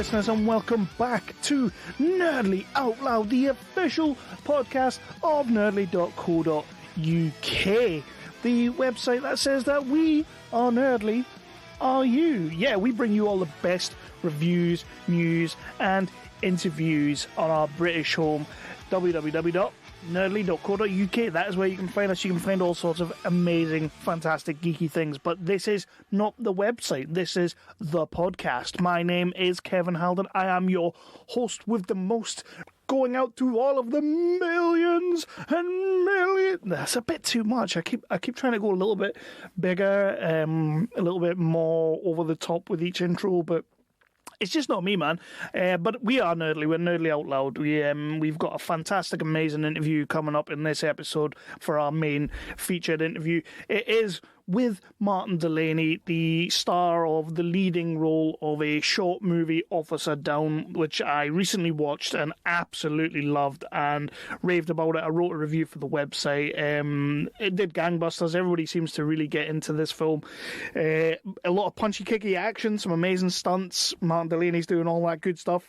listeners, and welcome back to Nerdly Out Loud, the official podcast of nerdly.co.uk, the website that says that we are nerdly, are you? Yeah, we bring you all the best reviews, news, and interviews on our British home, www.nerdly.co.uk. That is where you can find us. You can find all sorts of amazing, fantastic, geeky things. But this is not the website. This is the podcast. My name is Kevin Halden. I am your host with the most, going out to all of the millions and millions. That's a bit too much. I keep trying to go a little bit bigger, a little bit more over the top with each intro, but it's just not me, man. But we are Nerdly. We're Nerdly Out Loud. We've got a fantastic, amazing interview coming up in this episode for our main featured interview. It is with Martin Delaney, the star of the leading role of a short movie, Officer Down, which I recently watched and absolutely loved and raved about it. I wrote a review for the website. It did gangbusters. Everybody seems to really get into this film. A lot of punchy-kicky action, some amazing stunts. Martin Delaney's doing all that good stuff.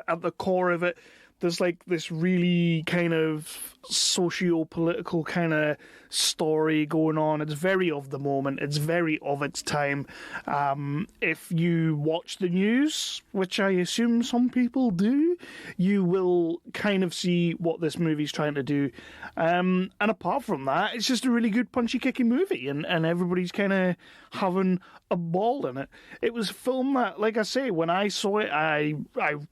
At the core of it, there's like this really kind of socio-political kind of story going on. It's very of the moment. It's very of its time. If you watch the news, which I assume some people do, you will kind of see what this movie's trying to do. And apart from that, it's just a really good punchy-kicky movie, and everybody's kind of having a ball in it. It was a film that, like I say, when I saw it, I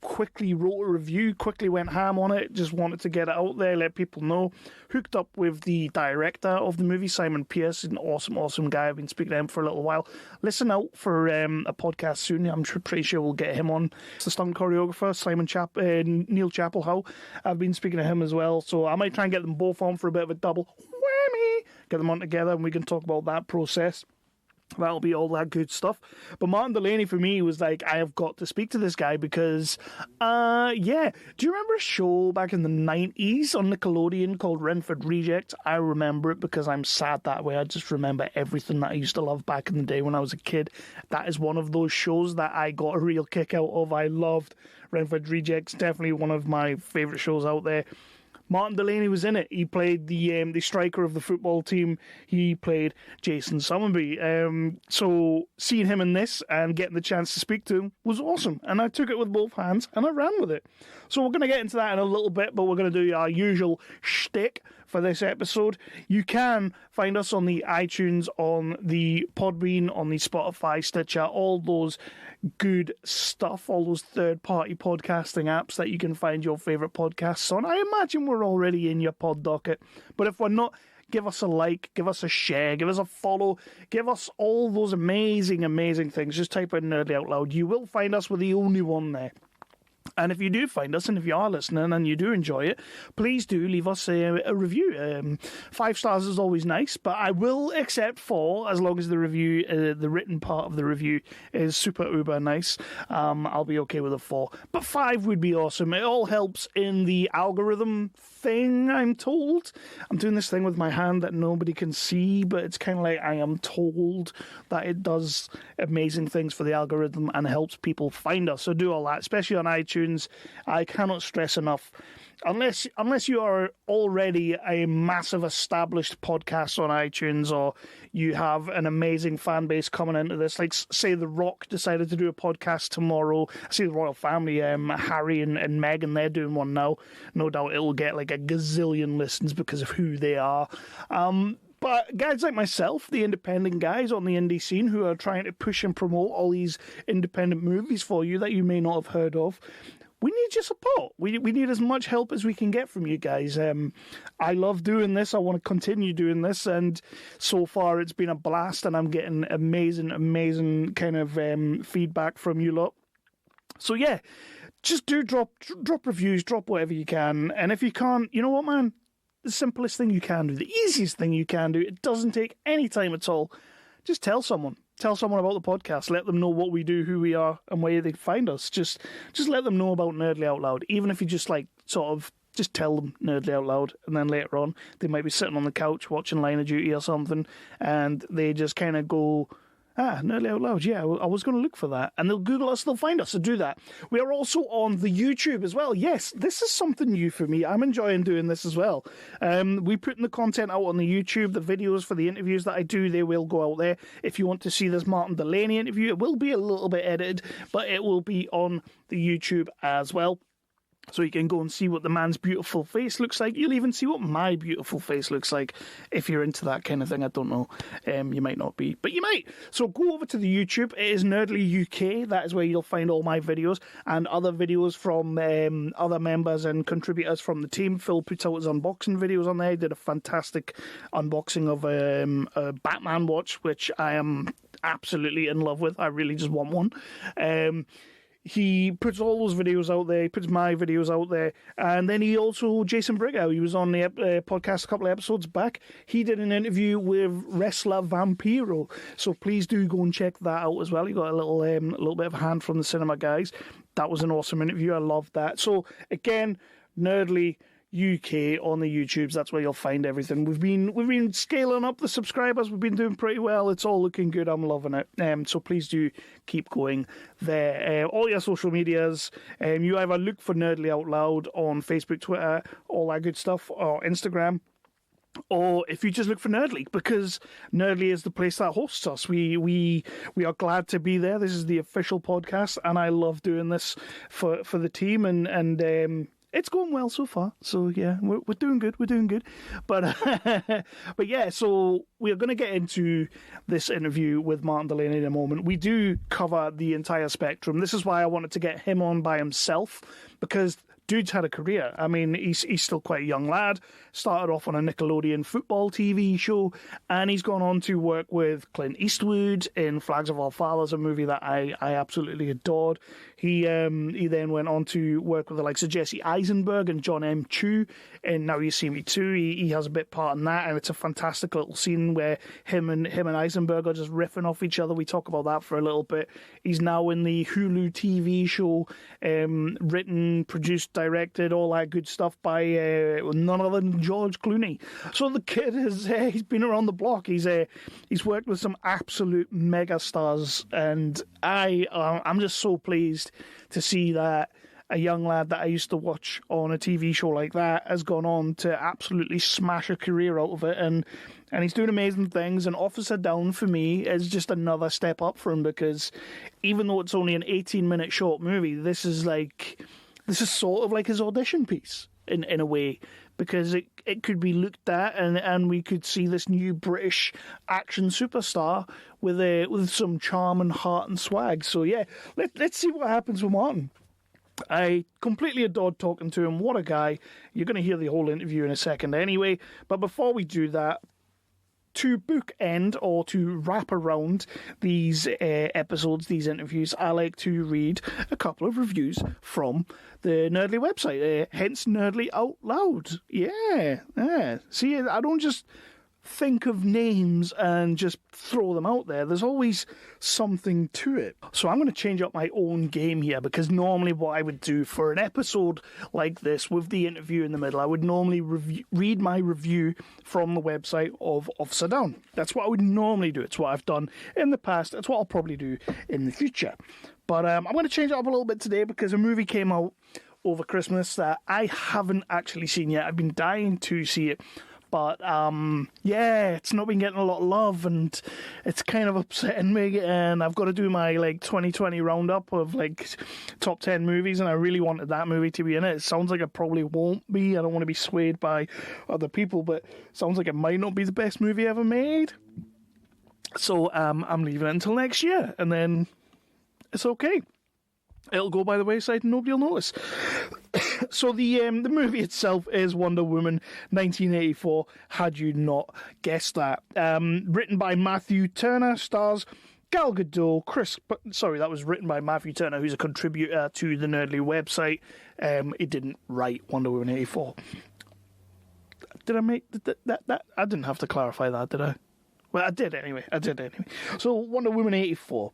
quickly wrote a review, quickly went ham on it, just wanted to get it out there, let people know. Hooked up with the director of the movie, Simon Pearce, an awesome guy. I've been speaking to him for a little while. Listen out for a podcast soon. I'm pretty sure we'll get him on. It's the stunt choreographer, Neil Chapelhow. I've been speaking to him as well, so I might try and get them both on for a bit of a double whammy. Get them on together and we can talk about that process. That'll be all that good stuff. But Martin Delaney, for me, was like, I have got to speak to this guy because, do you remember a show back in the 90s on Nickelodeon called RENFORD REJECTS? I remember it because I'm sad that way. I just remember everything that I used to love back in the day when I was a kid. That is one of those shows that I got a real kick out of. I loved RENFORD REJECTS, definitely one of my favourite shows out there. Martin Delaney was in it. He played the striker of the football team. He played Jason Summerby. So seeing him in this and getting the chance to speak to him was awesome. And I took it with both hands and I ran with it. So we're going to get into that in a little bit, but we're going to do our usual shtick for this episode. You can find us on the iTunes, on the Podbean, on the Spotify, Stitcher, all those good stuff, all those third-party podcasting apps that you can find your favourite podcasts on. I imagine we're already in your pod docket, but if we're not, give us a like, give us a share, give us a follow, give us all those amazing things. Just type in Nerdly Out Loud. You will find us. We're the only one there. And if you do find us, and if you are listening and you do enjoy it, please do leave us a review. 5 stars is always nice, but I will accept 4 as long as the review, the written part of the review is super uber nice. I'll be okay with a 4. But 5 would be awesome. It all helps in the algorithm thing, I'm told. I'm doing this thing with my hand that nobody can see, but it's kind of like I am told that it does amazing things for the algorithm and helps people find us. So do all that, especially on iTunes. I cannot stress enough, unless you are already a massive established podcast on iTunes, or you have an amazing fan base coming into this, like say The Rock decided to do a podcast tomorrow. I see the royal family, Harry and Meghan, they're doing one now. No doubt it'll get like a gazillion listens because of who they are. But guys like myself, the independent guys on the indie scene who are trying to push and promote all these independent movies for you that you may not have heard of, we need your support. We need as much help as we can get from you guys. I love doing this. I want to continue doing this, and so far it's been a blast, and I'm getting amazing kind of feedback from you lot. So yeah, just do drop reviews, drop whatever you can, and if you can't, you know what, man? The simplest thing you can do, the easiest thing you can do, it doesn't take any time at all. Just tell someone. Tell someone about the podcast. Let them know what we do, who we are, and where they find us. Just let them know about Nerdly Out Loud. Even if you just just tell them Nerdly Out Loud, and then later on they might be sitting on the couch watching Line of Duty or something, and they just kind of go, Nerdly Out Loud. Yeah, I was going to look for that. And they'll Google us, they'll find us, so do that. We are also on the YouTube as well. Yes, this is something new for me. I'm enjoying doing this as well. We putting the content out on the YouTube, the videos for the interviews that I do, they will go out there. If you want to see this Martin Delaney interview, it will be a little bit edited, but it will be on the YouTube as well. So you can go and see what the man's beautiful face looks like. You'll even see what my beautiful face looks like if you're into that kind of thing. I don't know. You might not be, but you might. So go over to the YouTube. It is Nerdly UK. That is where you'll find all my videos and other videos from other members and contributors from the team. Phil puts out his unboxing videos on there. He did a fantastic unboxing of a Batman watch, which I am absolutely in love with. I really just want one. He puts all those videos out there. He puts my videos out there. And then he also, Jason Brighow, he was on the podcast a couple of episodes back. He did an interview with wrestler Vampiro. So please do go and check that out as well. He got a little bit of a hand from the cinema guys. That was an awesome interview. I loved that. So again, Nerdly UK on the YouTubes. That's where you'll find everything. We've been scaling up the subscribers. We've been doing pretty well. It's all looking good. I'm loving it. So please do keep going there. All your social medias. You either look for Nerdly Out Loud on Facebook, Twitter, all that good stuff, or Instagram. Or if you just look for Nerdly, because Nerdly is the place that hosts us. We are glad to be there. This is the official podcast, and I love doing this for the team, and it's going well so far. So yeah, we're doing good. We're doing good. But but yeah, so we're going to get into this interview with Martin Delaney in a moment. We do cover the entire spectrum. This is why I wanted to get him on by himself, because dude's had a career. I mean, he's still quite a young lad. Started off on a Nickelodeon football TV show, and he's gone on to work with Clint Eastwood in Flags of Our Fathers, a movie that I absolutely adored. He then went on to work with the likes of Jesse Eisenberg and John M. Chu in Now You See Me Too. He has a bit part in that, and it's a fantastic little scene where him and Eisenberg are just riffing off each other. We talk about that for a little bit. He's now in the Hulu TV show, written, produced, directed, all that good stuff by none other than George Clooney. So the kid he's been around the block. He's worked with some absolute mega stars, and I'm just so pleased to see that a young lad that I used to watch on a TV show like that has gone on to absolutely smash a career out of it, and he's doing amazing things. And Officer Down for me is just another step up for him, because even though it's only an 18-minute short movie, this is sort of like his audition piece in a way, because it could be looked at and we could see this new British action superstar with some charm and heart and swag. So yeah, let's see what happens with Martin. I completely adored talking to him. What a guy. You're going to hear the whole interview in a second anyway. But before we do that, to bookend or to wrap around these episodes, these interviews, I like to read a couple of reviews from the Nerdly website, hence Nerdly Out Loud. Yeah. See, I don't just think of names and just throw them out there. There's always something to it. So I'm going to change up my own game here, because normally what I would do for an episode like this with the interview in the middle, I would normally read my review from the website of Officer Down. That's what I would normally do. It's what I've done in the past. That's what I'll probably do in the future. But I'm going to change it up a little bit today, because a movie came out over Christmas that I haven't actually seen yet. I've been dying to see it. But, it's not been getting a lot of love, and it's kind of upsetting me, and I've got to do my, 2020 roundup of, top 10 movies, and I really wanted that movie to be in it. It sounds like it probably won't be. I don't want to be swayed by other people, but it sounds like it might not be the best movie ever made. So, I'm leaving it until next year, and then it's okay. It'll go by the wayside and nobody will notice. So the movie itself is Wonder Woman 1984, had you not guessed that. Written by Matthew Turner, stars Gal Gadot, that was written by Matthew Turner, who's a contributor to the Nerdly website. He didn't write Wonder Woman 84. Did I make that? I didn't have to clarify that, did I? Well, I did anyway. So Wonder Woman 84.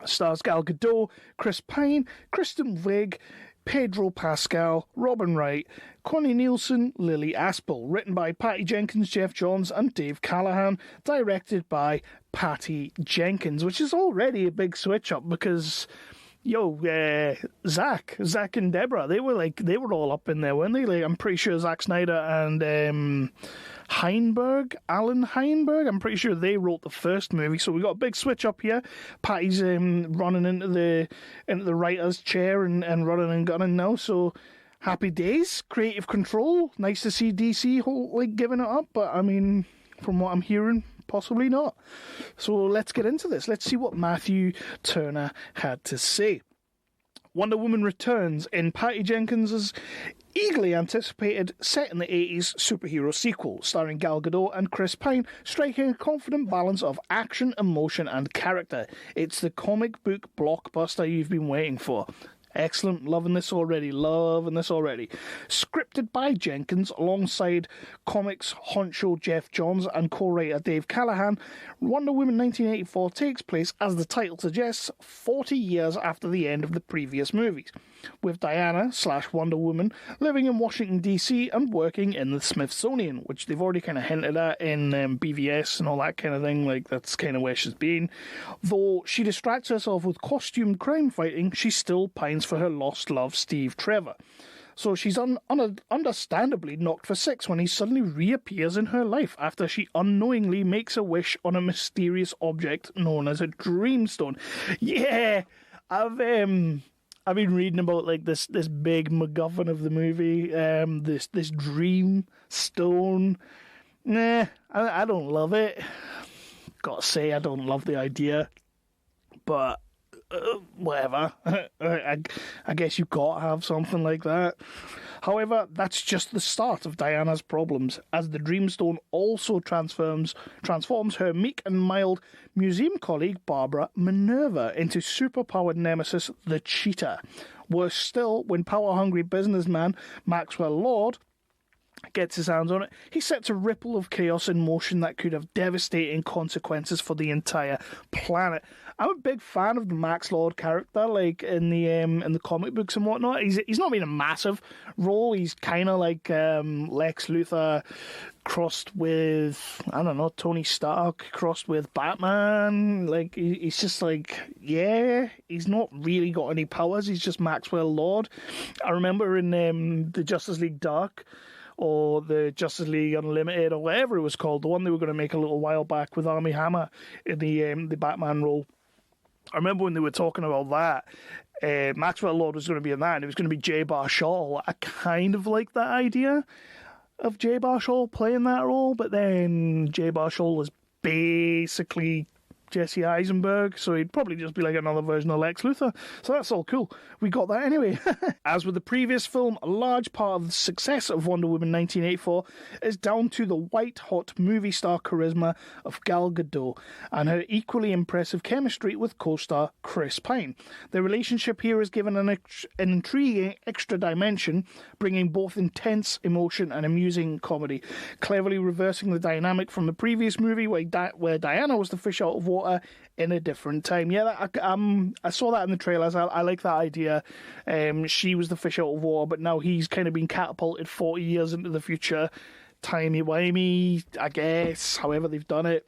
Stars Gal Gadot, Chris Pine, Kristen Wiig, Pedro Pascal, Robin Wright, Connie Nielsen, Lily Aspel. Written by Patty Jenkins, Jeff Johns and Dave Callahan. Directed by Patty Jenkins, which is already a big switch up because... Zach and Deborah, they were all up in there, weren't they? Like, I'm pretty sure Zack Snyder and Alan Heinberg, I'm pretty sure they wrote the first movie. So we got a big switch up here. Patty's running into the writer's chair and running and gunning now. So happy days, creative control. Nice to see DC giving it up, but I mean, from what I'm hearing, possibly not. So let's get into this. Let's see what Matthew Turner had to say. Wonder Woman returns in Patty Jenkins' eagerly anticipated set in the 80s superhero sequel, starring Gal Gadot and Chris Pine, striking a confident balance of action, emotion and character. It's the comic book blockbuster you've been waiting for. Excellent. Loving this already. Scripted by Jenkins alongside comics honcho Jeff Johns and co-writer Dave Callahan, Wonder Woman 1984 takes place, as the title suggests, 40 years after the end of the previous movies, with Diana / Wonder Woman living in Washington DC and working in the Smithsonian, which they've already kind of hinted at in BVS and all that kind of thing. Like, that's kind of where she's been. Though she distracts herself with costumed crime fighting, she still pines for her lost love, Steve Trevor. So she's understandably knocked for six when he suddenly reappears in her life after she unknowingly makes a wish on a mysterious object known as a dreamstone. Yeah, I've been reading about like this big MacGuffin of the movie, this dream stone. Nah, I don't love it. Gotta say, I don't love the idea, but whatever. I guess you gotta have something like that. However, that's just the start of Diana's problems, as the Dreamstone also transforms her meek and mild museum colleague Barbara Minerva into superpowered nemesis the Cheetah. Worse still, when power-hungry businessman Maxwell Lord gets his hands on it, he sets a ripple of chaos in motion that could have devastating consequences for the entire planet. I'm a big fan of the Max Lord character, like in the comic books and whatnot. He's not been a massive role. He's kind of like Lex Luthor crossed with, I don't know, Tony Stark crossed with Batman. Like, he's just like, yeah, he's not really got any powers. He's just Maxwell Lord. I remember in the Justice League Dark, or the Justice League Unlimited, or whatever it was called, the one they were going to make a little while back with Armie Hammer in the Batman role. I remember when they were talking about that, Maxwell Lord was going to be in that, and it was going to be Jay Baruchel. I kind of like that idea of Jay Baruchel playing that role, but then Jay Baruchel was basically Jesse Eisenberg, so he'd probably just be like another version of Lex Luthor. So that's all cool. We got that anyway. As with the previous film, a large part of the success of Wonder Woman 1984 is down to the white-hot movie star charisma of Gal Gadot and her equally impressive chemistry with co-star Chris Pine. The relationship here is given an intriguing extra dimension, bringing both intense emotion and amusing comedy, cleverly reversing the dynamic from the previous movie where Diana was the fish out of water in a different time. Yeah, I saw that in the trailers. I like that idea. She was the fish out of water, but now he's kind of been catapulted 40 years into the future. Timey-wimey, I guess, however they've done it.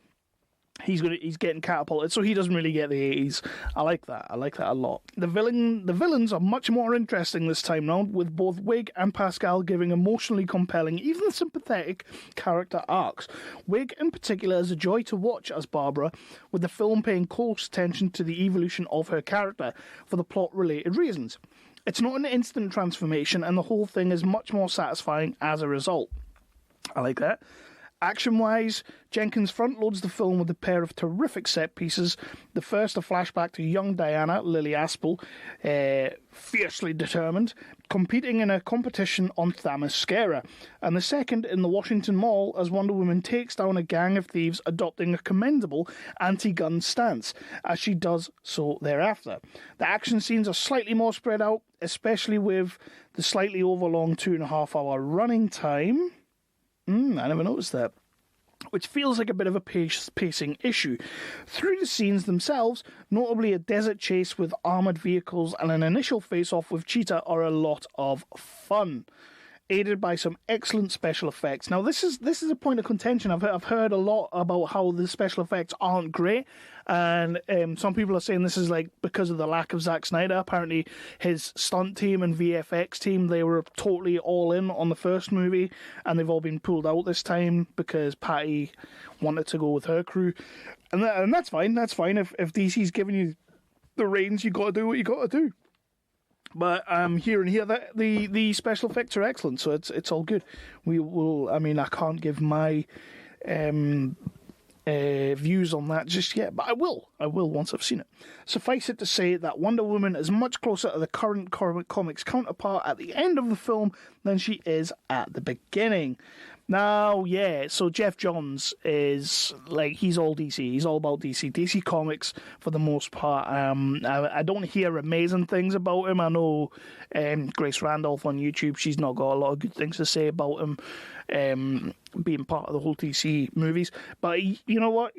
He's getting catapulted, so he doesn't really get the 80s. I like that a lot. The villains are much more interesting this time round, with both Wig and Pascal giving emotionally compelling, even sympathetic character arcs. Wig in particular is a joy to watch as Barbara, with the film paying close attention to the evolution of her character for the plot-related reasons. It's not an instant transformation, and the whole thing is much more satisfying as a result. I like that. Action-wise, Jenkins front-loads the film with a pair of terrific set pieces. The first, a flashback to young Diana, Lily Aspel, fiercely determined, competing in a competition on Themyscira. And the second, in the Washington Mall, as Wonder Woman takes down a gang of thieves adopting a commendable anti-gun stance, as she does so thereafter. The action scenes are slightly more spread out, especially with the slightly overlong 2.5-hour running time. I never noticed that. which feels like a bit of a pacing issue. Through the scenes themselves, notably a desert chase with armoured vehicles and an initial face-off with Cheetah are a lot of fun, aided by some excellent special effects. Now, this is a point of contention. I've heard a lot about how the special effects aren't great, and some people are saying this is like because of the lack of Zack Snyder. Apparently, his stunt team and VFX team, they were totally all in on the first movie, and they've all been pulled out this time because Patty wanted to go with her crew, and that's fine. That's fine if DC's giving you the reins, you got to do what you got to do. But I'm hearing here that the special effects are excellent, so it's all good. We will. I mean, I can't give my views on that just yet, but I will once I've seen it. Suffice it to say that Wonder Woman is much closer to the current comics counterpart at the end of the film than she is at the beginning. Now, yeah, so Jeff Johns is, like, he's all DC. He's all about DC. DC Comics, for the most part. I don't hear amazing things about him. I know Grace Randolph on YouTube, she's not got a lot of good things to say about him being part of the whole DC movies. But you know what?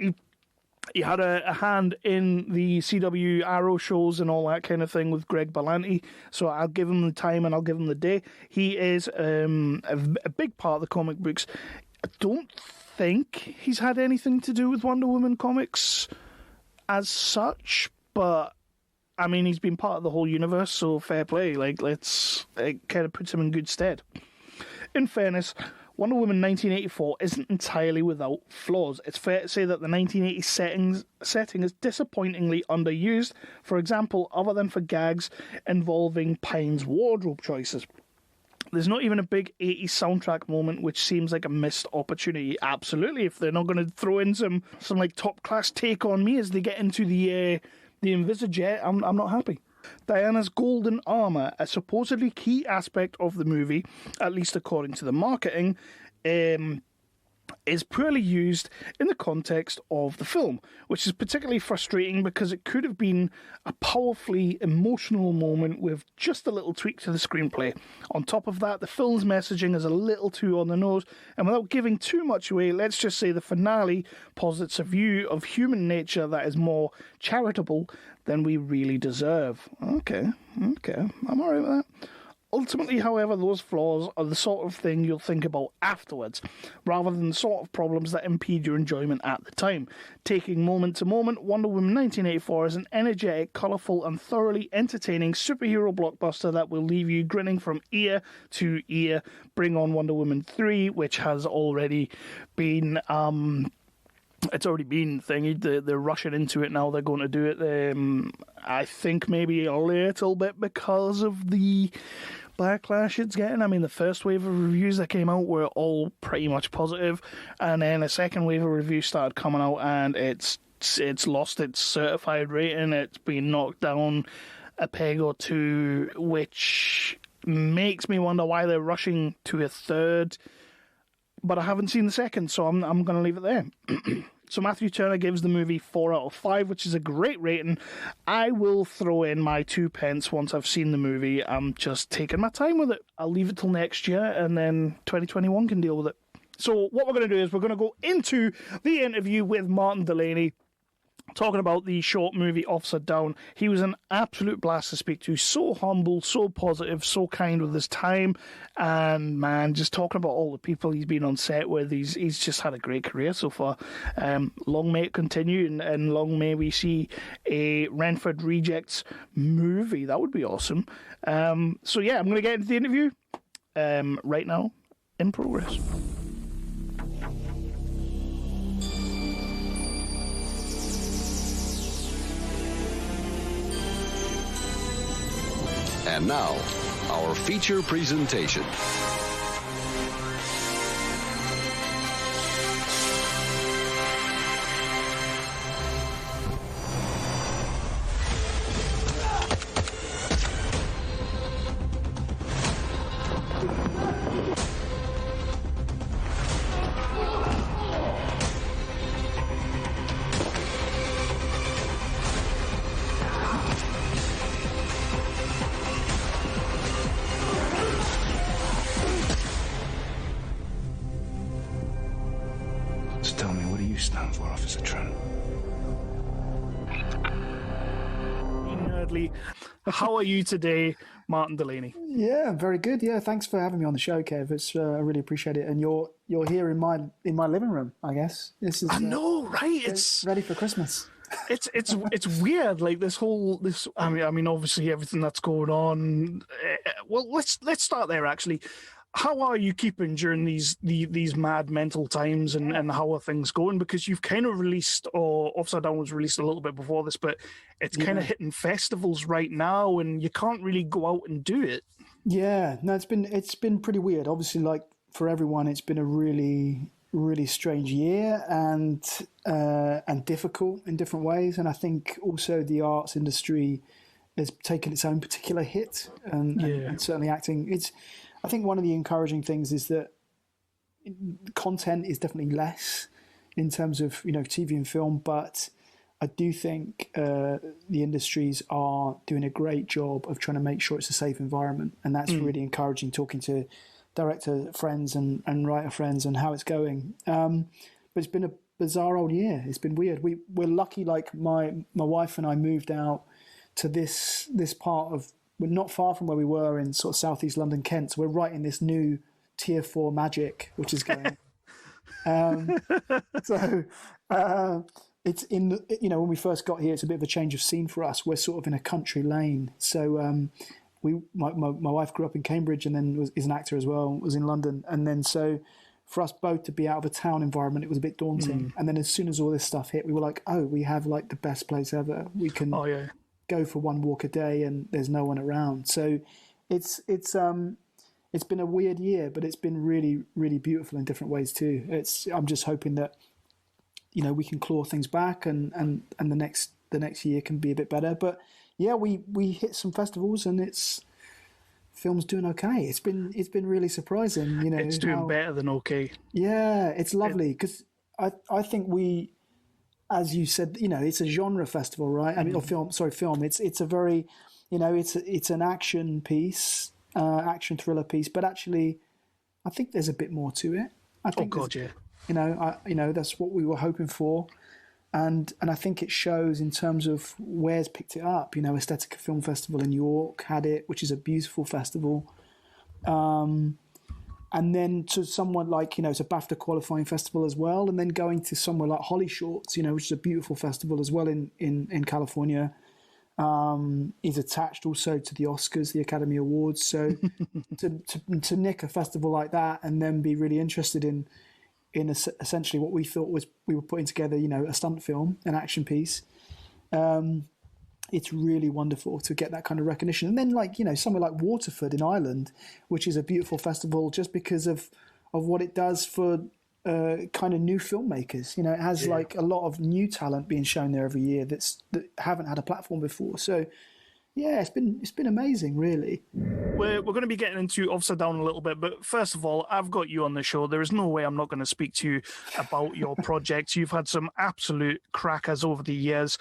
He had a hand in the CW Arrow shows and all that kind of thing with Greg Berlanti, so I'll give him the time and I'll give him the day. He is a big part of the comic books. I don't think he's had anything to do with Wonder Woman comics as such, but I mean, he's been part of the whole universe, so fair play. Like, it kind of puts him in good stead. In fairness, Wonder Woman 1984 isn't entirely without flaws. It's fair to say that the 1980s setting is disappointingly underused, for example, other than for gags involving Pine's wardrobe choices. There's not even a big 80s soundtrack moment, which seems like a missed opportunity. Absolutely, if they're not going to throw in some like top-class Take On Me as they get into the Invisijet, I'm not happy. Diana's golden armour, a supposedly key aspect of the movie, at least according to the marketing, is poorly used in the context of the film, which is particularly frustrating because it could have been a powerfully emotional moment with just a little tweak to the screenplay. On top of that, the film's messaging is a little too on the nose, and without giving too much away, let's just say the finale posits a view of human nature that is more charitable than we really deserve. Okay, I'm alright with that. Ultimately, however, those flaws are the sort of thing you'll think about afterwards, rather than the sort of problems that impede your enjoyment at the time. Taking moment to moment, Wonder Woman 1984 is an energetic, colourful and thoroughly entertaining superhero blockbuster that will leave you grinning from ear to ear. Bring on Wonder Woman 3, which has already been... It's already been thingy. They're rushing into it now. They're going to do it. I think maybe a little bit because of the backlash it's getting. I mean, the first wave of reviews that came out were all pretty much positive, and then a second wave of reviews started coming out, and it's lost its certified rating. It's been knocked down a peg or two, which makes me wonder why they're rushing to a third. But I haven't seen the second, so I'm going to leave it there. So Matthew Turner gives the movie 4 out of 5, which is a great rating. I will throw in my 2 pence once I've seen the movie. I'm just taking my time with it. I'll leave it till next year, and then 2021 can deal with it. So what we're going to do is we're going to go into the interview with Martin Delaney, talking about the short movie Officer Down. He was an absolute blast to speak to, so humble, so positive, so kind with his time, and man, just talking about all the people he's been on set with. He's just had a great career so far. Long may it continue, and long may we see a Renford Rejects movie. That would be awesome. So yeah, I'm going to get into the interview right now, in progress. And now, our feature presentation. weirdly. How are you today, Martin Delaney? Yeah, very good. Yeah, thanks for having me on the show, Kev. It's I really appreciate it. And you're here in my living room, I guess. This is I know, right? It's ready for Christmas. It's weird, like this. I mean, obviously everything that's going on. Well, let's start there. Actually, how are you keeping during these mad mental times, and how are things going? Because you've kind of released, or Upside Down was released a little bit before this, but it's kind of hitting festivals right now, and you can't really go out and do it. Yeah, no, it's been pretty weird. Obviously, like for everyone, it's been a really strange year and difficult in different ways. And I think also the arts industry has taken its own particular hit, and certainly acting. I think one of the encouraging things is that content is definitely less in terms of TV and film, but I do think the industries are doing a great job of trying to make sure it's a safe environment, and that's really encouraging. Talking to director friends and writer friends and how it's going. But it's been a bizarre old year. It's been weird. We're lucky, like my wife and I moved out to this part of, we're not far from where we were in sort of southeast London, Kent. So we're right in this new tier 4 magic, which is going. It's in, when we first got here, it's a bit of a change of scene for us. We're sort of in a country lane. So, my wife grew up in Cambridge and then is an actor as well, was in London. And then so for us both to be out of a town environment, it was a bit daunting. And then as soon as all this stuff hit, we were like, oh, we have like the best place ever. We can go for one walk a day and there's no one around. So it's been a weird year, but it's been really, really beautiful in different ways too. I'm just hoping that, we can claw things back and the next year can be a bit better. But yeah, we hit some festivals and film's doing okay. It's been really surprising, It's doing better than okay. Yeah, it's lovely because I think we, as you said, it's a genre festival, right? I mean, or film. It's a very, it's an action piece, action thriller piece, but actually, I think there's a bit more to it. I think that's what we were hoping for. And I think it shows in terms of where's picked it up. Aesthetica Film Festival in York had it, which is a beautiful festival. And then to someone like, it's a BAFTA qualifying festival as well. And then going to somewhere like Holly Shorts, which is a beautiful festival as well in California, is attached also to the Oscars, the Academy Awards. So to nick a festival like that and then be really interested in essentially what we thought was we were putting together, a stunt film, an action piece. It's really wonderful to get that kind of recognition. And then somewhere like Waterford in Ireland, which is a beautiful festival just because of what it does for kind of new filmmakers. It has like a lot of new talent being shown there every year that haven't had a platform before. So yeah, it's been amazing, really. We're going to be getting into Upside Down a little bit, but first of all, I've got you on the show. There is no way I'm not going to speak to you about your projects. You've had some absolute crackers over the years,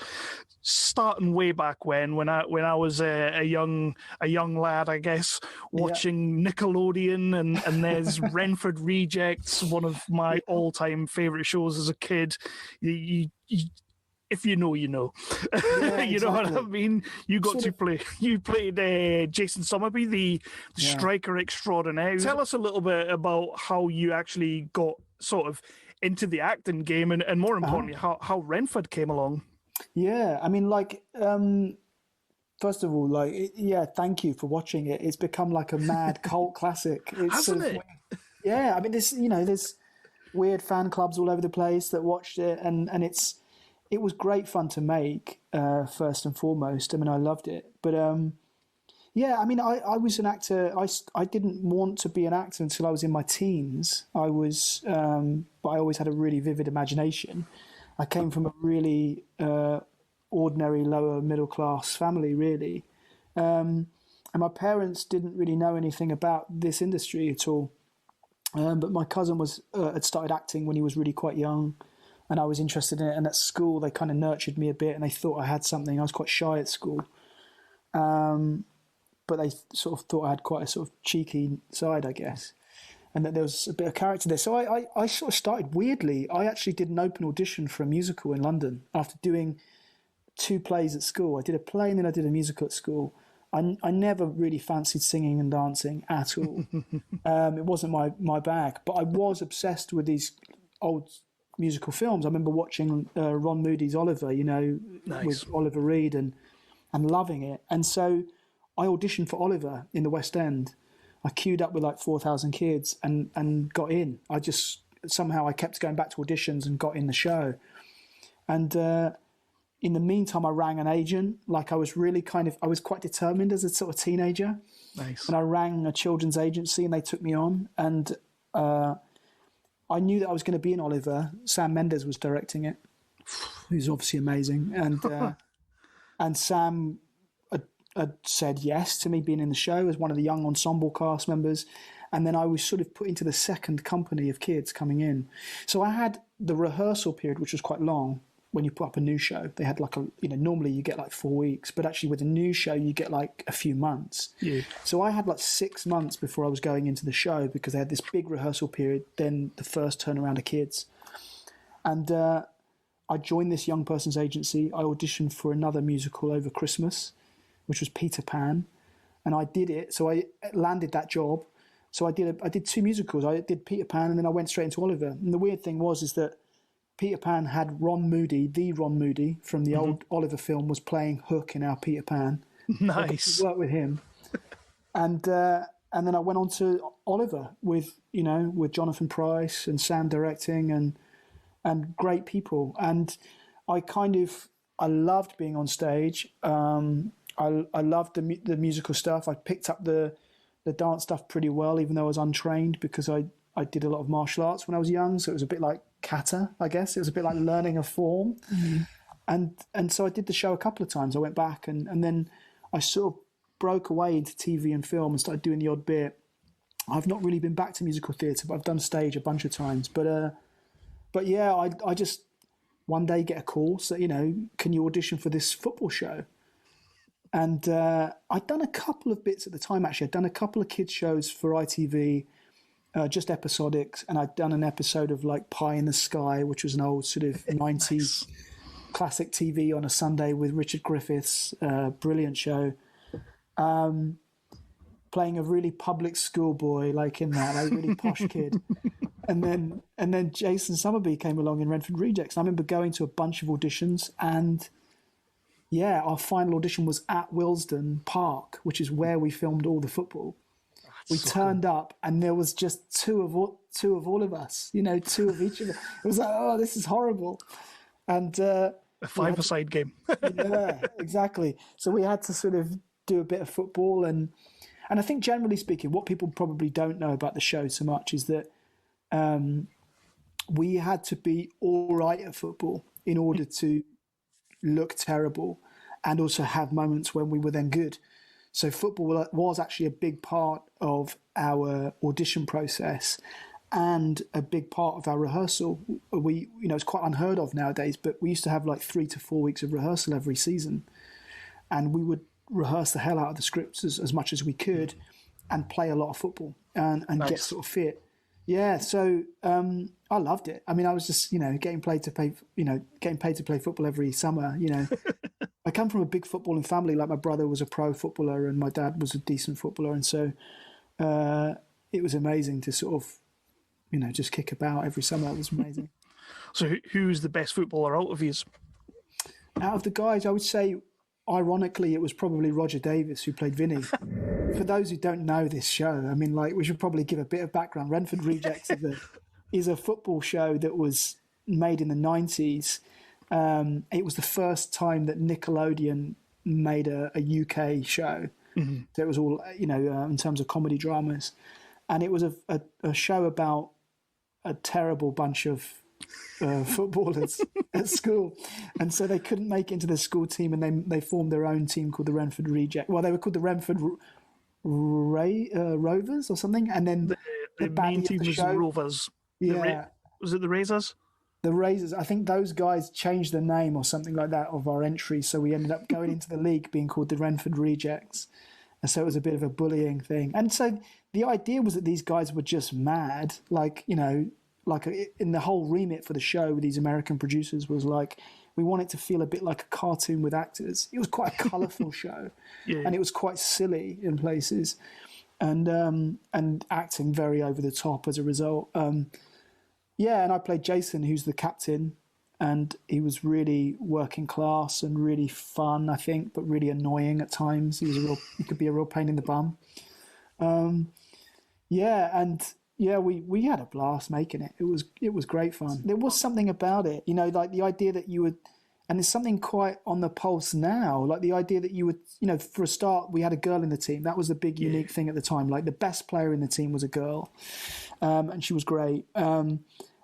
starting way back when I was a young lad, I guess, watching Nickelodeon, and there's Renford Rejects, one of my all-time favorite shows as a kid. You if you know, you know. Yeah, you know what I mean? You played Jason Summerby, the striker extraordinaire. Tell us a little bit about how you actually got sort of into the acting game and more importantly, how Renford came along. Yeah, I mean, first of all, thank you for watching it. It's become like a mad cult classic. Hasn't it? Yeah, I mean, there's weird fan clubs all over the place that watched it, and it was great fun to make, first and foremost. I mean, I loved it. But, I mean, I was an actor. I didn't want to be an actor until I was in my teens. But I always had a really vivid imagination. I came from a really ordinary, lower middle class family, really. And my parents didn't really know anything about this industry at all. But my cousin had started acting when he was really quite young. And I was interested in it. And at school, they kind of nurtured me a bit and they thought I had something. I was quite shy at school. But they sort of thought I had quite a sort of cheeky side, I guess. And that there was a bit of character there. So I sort of started weirdly. I actually did an open audition for a musical in London after doing 2 plays at school. I did a play and then I did a musical at school. I never really fancied singing and dancing at all. It wasn't my bag, but I was obsessed with these old musical films. I remember watching Ron Moody's Oliver, you know, with Oliver Reed and loving it. And so I auditioned for Oliver in the West End. I queued up with like 4,000 kids and got in. Somehow I kept going back to auditions and got in the show. And in the meantime, I rang an agent. Like I was quite determined as a sort of teenager. Nice. And I rang a children's agency and they took me on. And I knew that I was going to be in Oliver. Sam Mendes was directing it, who's obviously amazing. And Sam had said yes to me being in the show as one of the young ensemble cast members. And then I was sort of put into the second company of kids coming in. So I had the rehearsal period, which was quite long when you put up a new show. They had normally you get like 4 weeks, but actually with a new show, you get like a few months. Yeah. So I had like 6 months before I was going into the show because they had this big rehearsal period, then the first turnaround of kids. And I joined this young person's agency. I auditioned for another musical over Christmas, which was Peter Pan. And I did it. So I landed that job. So I did 2 musicals. I did Peter Pan and then I went straight into Oliver. And the weird thing is that Peter Pan had Ron Moody from the old Oliver film was playing Hook in our Peter Pan. Nice. So I worked with him. And then I went on to Oliver with Jonathan Pryce and Sam directing and great people. And I loved being on stage. I loved the musical stuff. I picked up the dance stuff pretty well, even though I was untrained because I did a lot of martial arts when I was young. So it was a bit like kata, I guess. It was a bit like learning a form. Mm-hmm. And so I did the show a couple of times. I went back and then I sort of broke away into TV and film and started doing the odd bit. I've not really been back to musical theatre, but I've done stage a bunch of times. But yeah, I just one day get a call, so, can you audition for this football show? And I'd done a couple of bits at the time, actually. I'd done a couple of kids' shows for ITV, just episodics, and I'd done an episode of like Pie in the Sky, which was an old sort of 90s classic TV on a Sunday with Richard Griffiths, brilliant show. Playing a really public schoolboy, like in that, like really posh kid. And then Jason Summerby came along in Renford Rejects. And I remember going to a bunch of auditions and yeah, our final audition was at Willesden Park, which is where we filmed all the football. We turned up and there was just two of all of us, 2 of each of us. It was like, oh, this is horrible. And a 5-a-side game. Yeah, exactly. So we had to sort of do a bit of football. And I think generally speaking, what people probably don't know about the show so much is that we had to be all right at football in order to look terrible and also have moments when we were then good. So football was actually a big part of our audition process and a big part of our rehearsal. It's quite unheard of nowadays, but we used to have like 3 to 4 weeks of rehearsal every season, and we would rehearse the hell out of the scripts as much as we could and play a lot of football and nice. Get sort of fit. Yeah, so I loved it. I mean, I was just, getting paid to play football every summer, I come from a big footballing family. Like my brother was a pro footballer and my dad was a decent footballer. And so it was amazing to sort of, just kick about every summer. It was amazing. So who's the best footballer out of yous? Out of the guys, I would say, ironically, it was probably Roger Davis who played Vinny. For those who don't know this show, I mean, we should probably give a bit of background. Renford Rejects is a football show that was made in the 90s. It was the first time that Nickelodeon made a UK show. Mm-hmm. So it was all, in terms of comedy dramas. And it was a show about a terrible bunch of footballers at school. And so they couldn't make it into the school team and they formed their own team called the Renford Rejects. Well, they were called the Renford Rovers or something. And then the main team was the Rovers. Yeah. Was it the Razors? The Razors. I think those guys changed the name or something like that of our entry. So we ended up going into the league being called the Renford Rejects. And so it was a bit of a bullying thing. And so the idea was that these guys were just mad. Like in the whole remit for the show with these American producers was like, we want it to feel a bit like a cartoon with actors. It was quite a colourful show, and it was quite silly in places, and acting very over the top as a result. And I played Jason, who's the captain, and he was really working class and really fun, I think, but really annoying at times. He could be a real pain in the bum. We had a blast making it. It was great fun. There was something about it, like the idea that you would, and there's something quite on the pulse now, like the idea that you would, for a start, we had a girl in the team. That was the big unique thing at the time. Like the best player in the team was a girl, and she was great.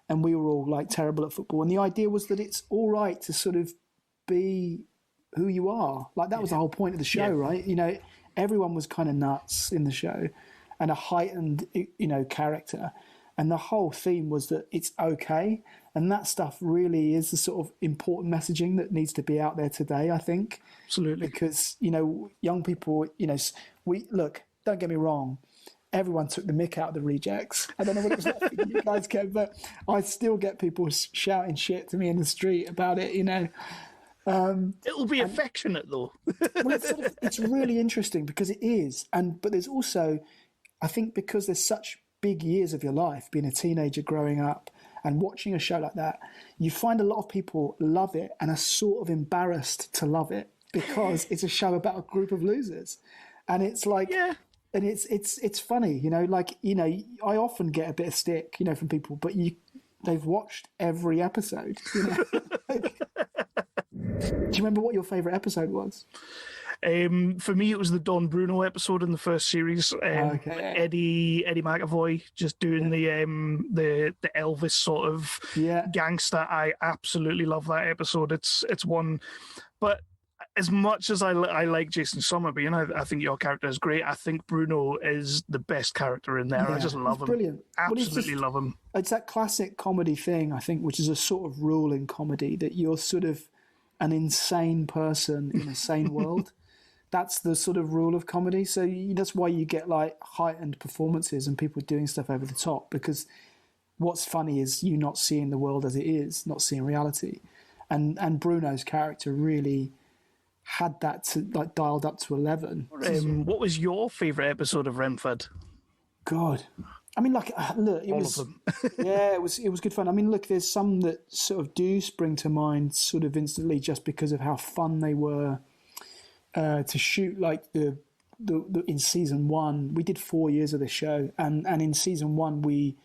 And we were all like terrible at football. And the idea was that it's all right to sort of be who you are. Like that was the whole point of the show, right? Everyone was kind of nuts in the show, and a heightened, character. And the whole theme was that it's okay. And that stuff really is the sort of important messaging that needs to be out there today, I think. Absolutely. Because, young people, don't get me wrong. Everyone took the mick out of the rejects. I don't know what it was like for you guys, Kev, but I still get people shouting shit to me in the street about it, It'll be affectionate, though. Well, it's really interesting because it is. But there's also, I think because there's such big years of your life, being a teenager growing up and watching a show like that, you find a lot of people love it and are sort of embarrassed to love it because it's a show about a group of losers. And it's like... Yeah. And it's funny, I often get a bit of stick, from people, but they've watched every episode, Do you remember what your favourite episode was? For me, it was the Don Bruno episode in the first series. Eddie McAvoy just doing the Elvis sort of gangster. I absolutely love that episode. It's one, but as much as I like Jason Somerby, and I think your character is great, I think Bruno is the best character in there. Yeah, I just love him. Brilliant. Absolutely love him. It's that classic comedy thing, I think, which is a sort of rule in comedy, that you're sort of an insane person in a sane world. That's the sort of rule of comedy. So that's why you get like heightened performances and people doing stuff over the top, because what's funny is you not seeing the world as it is, not seeing reality. And Bruno's character really had that dialed up to 11. What was your favourite episode of Renford? God, I mean, look, it all was, of them. it was good fun. I mean, look, there's some that sort of do spring to mind sort of instantly just because of how fun they were to shoot. Like the in season 1, we did 4 years of the show, and in season 1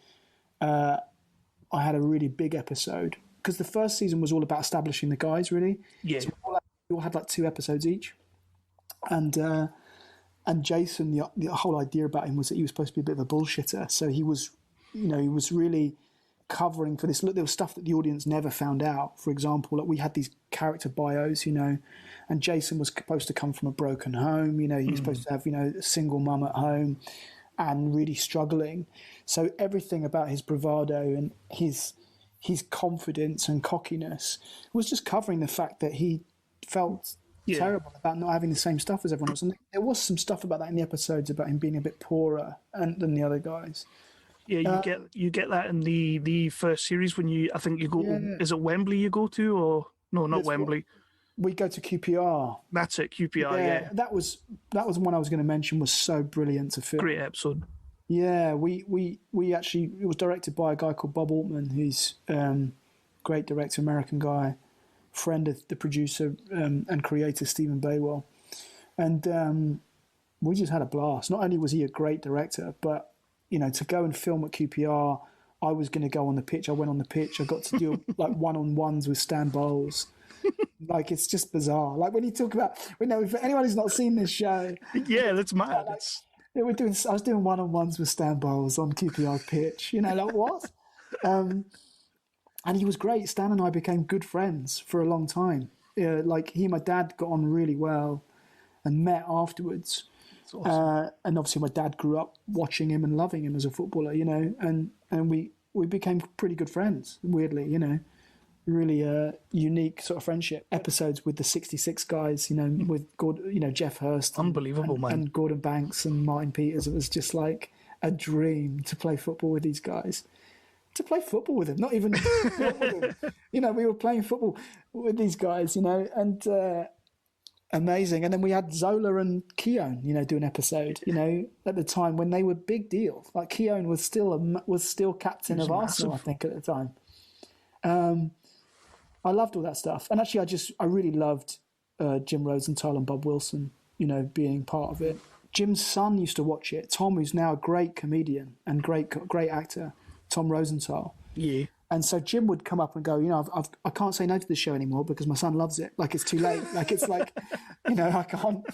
I had a really big episode because the first season was all about establishing the guys, really. Yeah. So we all had like 2 episodes each, and Jason, the whole idea about him was that he was supposed to be a bit of a bullshitter. So he was really covering for this. Look, there was stuff that the audience never found out. For example, like we had these character bios, and Jason was supposed to come from a broken home. He was supposed to have, a single mum at home and really struggling. So everything about his bravado and his confidence and cockiness was just covering the fact that he felt terrible about not having the same stuff as everyone else. And there was some stuff about that in the episodes about him being a bit poorer than the other guys. Yeah, you get that in the first series when I think you go. Is it Wembley you go to, or no, not Wembley? We go to QPR. That's it, QPR. Yeah, that was one I was going to mention. Was so brilliant to film. Great episode. Yeah, we actually, it was directed by a guy called Bob Altman, who's great director, American guy, friend of the producer and creator Stephen Baywell, and we just had a blast. Not only was he a great director, but to go and film at QPR, I was going to go on the pitch. I went on the pitch. I got to do like one-on-ones with Stan Bowles. Like, it's just bizarre. Like when you talk about, for anyone who's not seen this show, that's mad. I was doing one-on-ones with Stan Bowles on QPR pitch. Like what? And he was great. Stan and I became good friends for a long time. Like he and my dad got on really well and met afterwards. Awesome. And obviously my dad grew up watching him and loving him as a footballer, and we became pretty good friends, weirdly, really unique sort of friendship. Episodes with the 66 guys, with Gordon, Jeff Hurst. Unbelievable, man. And Gordon Banks and Martin Peters. It was just like a dream to play football with these guys. to play football with him, not even with him. You know, we were playing football with these guys, you know, and amazing. And then we had Zola and Keown, you know, do an episode, you know, at the time when they were big deals. Like Keown was still captain of Arsenal, I think, at the time. I loved all that stuff. And actually, I really loved Jim Rosenthal and Bob Wilson, you know, being part of it. Jim's son used to watch it. Tom, who's now a great comedian and great actor, Tom Rosenthal. Yeah. And so Jim would come up and go, you know, I can't say no to this show anymore because my son loves it. Like, it's too late. Like, it's like, you know, I can't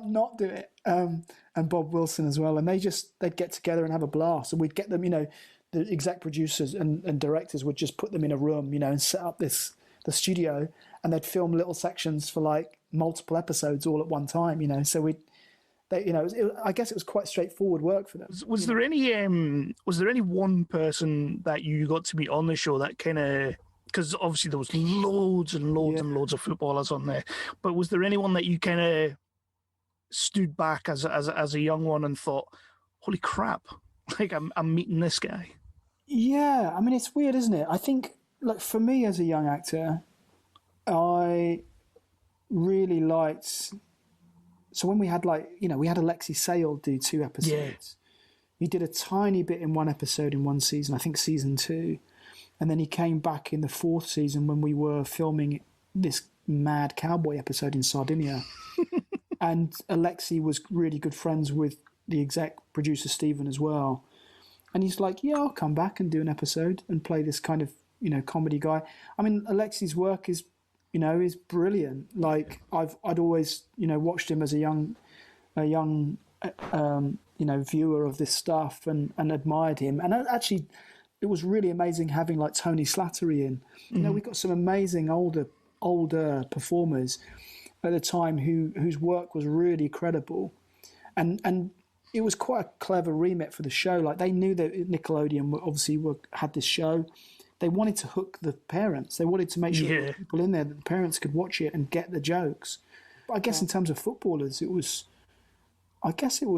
not do it. And Bob Wilson as well. And they'd get together and have a blast. And we'd get them, you know, the exec producers and directors would just put them in a room, you know, and set up the studio, and they'd film little sections for like multiple episodes all at one time, you know. So I guess it was quite straightforward work for them. Was there any one person that you got to meet on the show that kind of, because obviously there was loads and loads and loads of footballers on there, but was there anyone that you kind of stood back as a young one and thought, holy crap, like I'm meeting this guy? Yeah, I mean, it's weird, isn't it? I think, like, for me as a young actor, I really liked. So when we had, like, you know, we had Alexei Sayle do 2 episodes. Yeah. He did a tiny bit in one episode in one season, I think season 2. And then he came back in the 4th season when we were filming this mad cowboy episode in Sardinia. And Alexei was really good friends with the exec producer, Stephen, as well. And he's like, yeah, I'll come back and do an episode and play this kind of, you know, comedy guy. I mean, Alexei's work is, you know, is brilliant. Like, I'd always, you know, watched him as a young, you know, viewer of this stuff and admired him. And actually, it was really amazing having like Tony Slattery in. You know, we've got some amazing older performers at the time whose work was really credible, and it was quite a clever remit for the show. Like, they knew that Nickelodeon had this show. They wanted to hook the parents. They wanted to make sure there were people in there that the parents could watch it and get the jokes. But I guess in terms of footballers, it was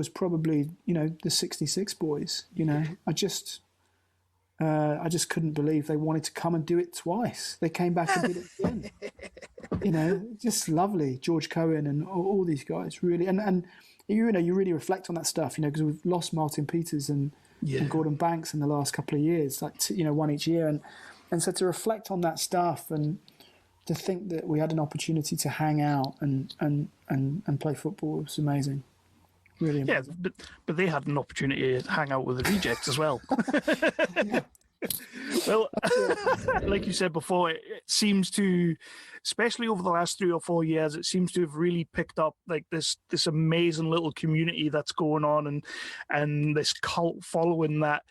probably, you know, the 66 boys. You know, I just couldn't believe they wanted to come and do it twice. They came back and did it again. You know, just lovely. George Cohen and all these guys, really. And you know, you really reflect on that stuff, you know, because we've lost Martin Peters and Gordon Banks in the last couple of years, like, you know, one each year. And so to reflect on that stuff and to think that we had an opportunity to hang out and play football was amazing. Really amazing. Yeah, but they had an opportunity to hang out with the Rejects as well. Well, like you said before, it seems to, especially over the last 3 or 4 years, it seems to have really picked up like this amazing little community that's going on and this cult following that.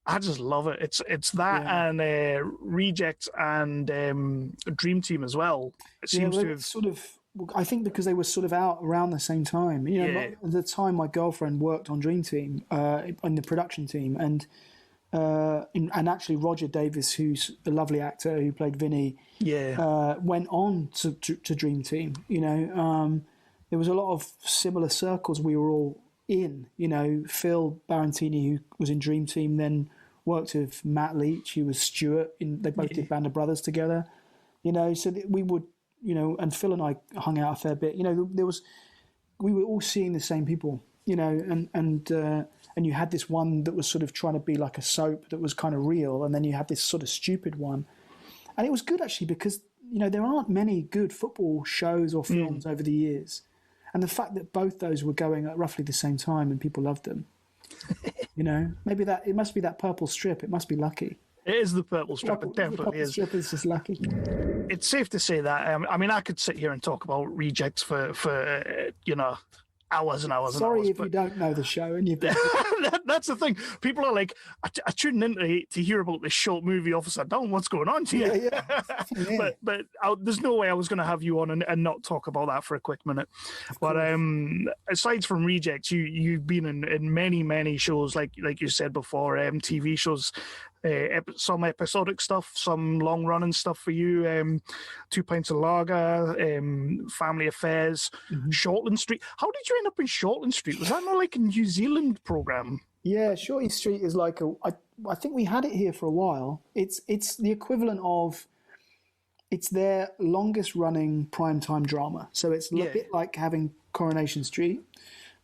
I just love it. It's that and Rejects and Dream Team as well. It seems to have sort of. I think because they were sort of out around the same time. You know, at the time my girlfriend worked on Dream Team on the production team, and actually Roger Davis, who's a lovely actor who played Vinny, went on to Dream Team. You know, there was a lot of similar circles we were all in. You know, Phil Barantini, who was in Dream Team, then worked with Matt Leach, who was Stuart. They both did Band of Brothers together. You know, so we would. You know, and Phil and I hung out a fair bit. You know, we were all seeing the same people. You know, and you had this one that was sort of trying to be like a soap that was kind of real, and then you had this sort of stupid one, and it was good actually because, you know, there aren't many good football shows or films over the years, and the fact that both those were going at roughly the same time and people loved them. You know, maybe it must be that purple strip. It must be lucky. It is the purple strip. It definitely is. The purple strip is just lucky. It's safe to say that. I mean, I could sit here and talk about Rejects for you know, hours and hours. Sorry and hours, if you don't know the show and you've been... That's the thing. People are like, I tuned in to hear about this short movie Officer Down. What's going on here? Yeah. But there's no way I was going to have you on and not talk about that for a quick minute. But aside from Rejects, you've been in many shows, like you said before, TV shows. Some episodic stuff, some long running stuff for you. 2 Pints of Lager, Family Affairs, Shortland Street. How did you end up in Shortland Street? Was that not like a New Zealand program? Yeah, Shorty Street is like I think we had it here for a while. It's the equivalent of, it's their longest running primetime drama. So it's a bit like having Coronation Street,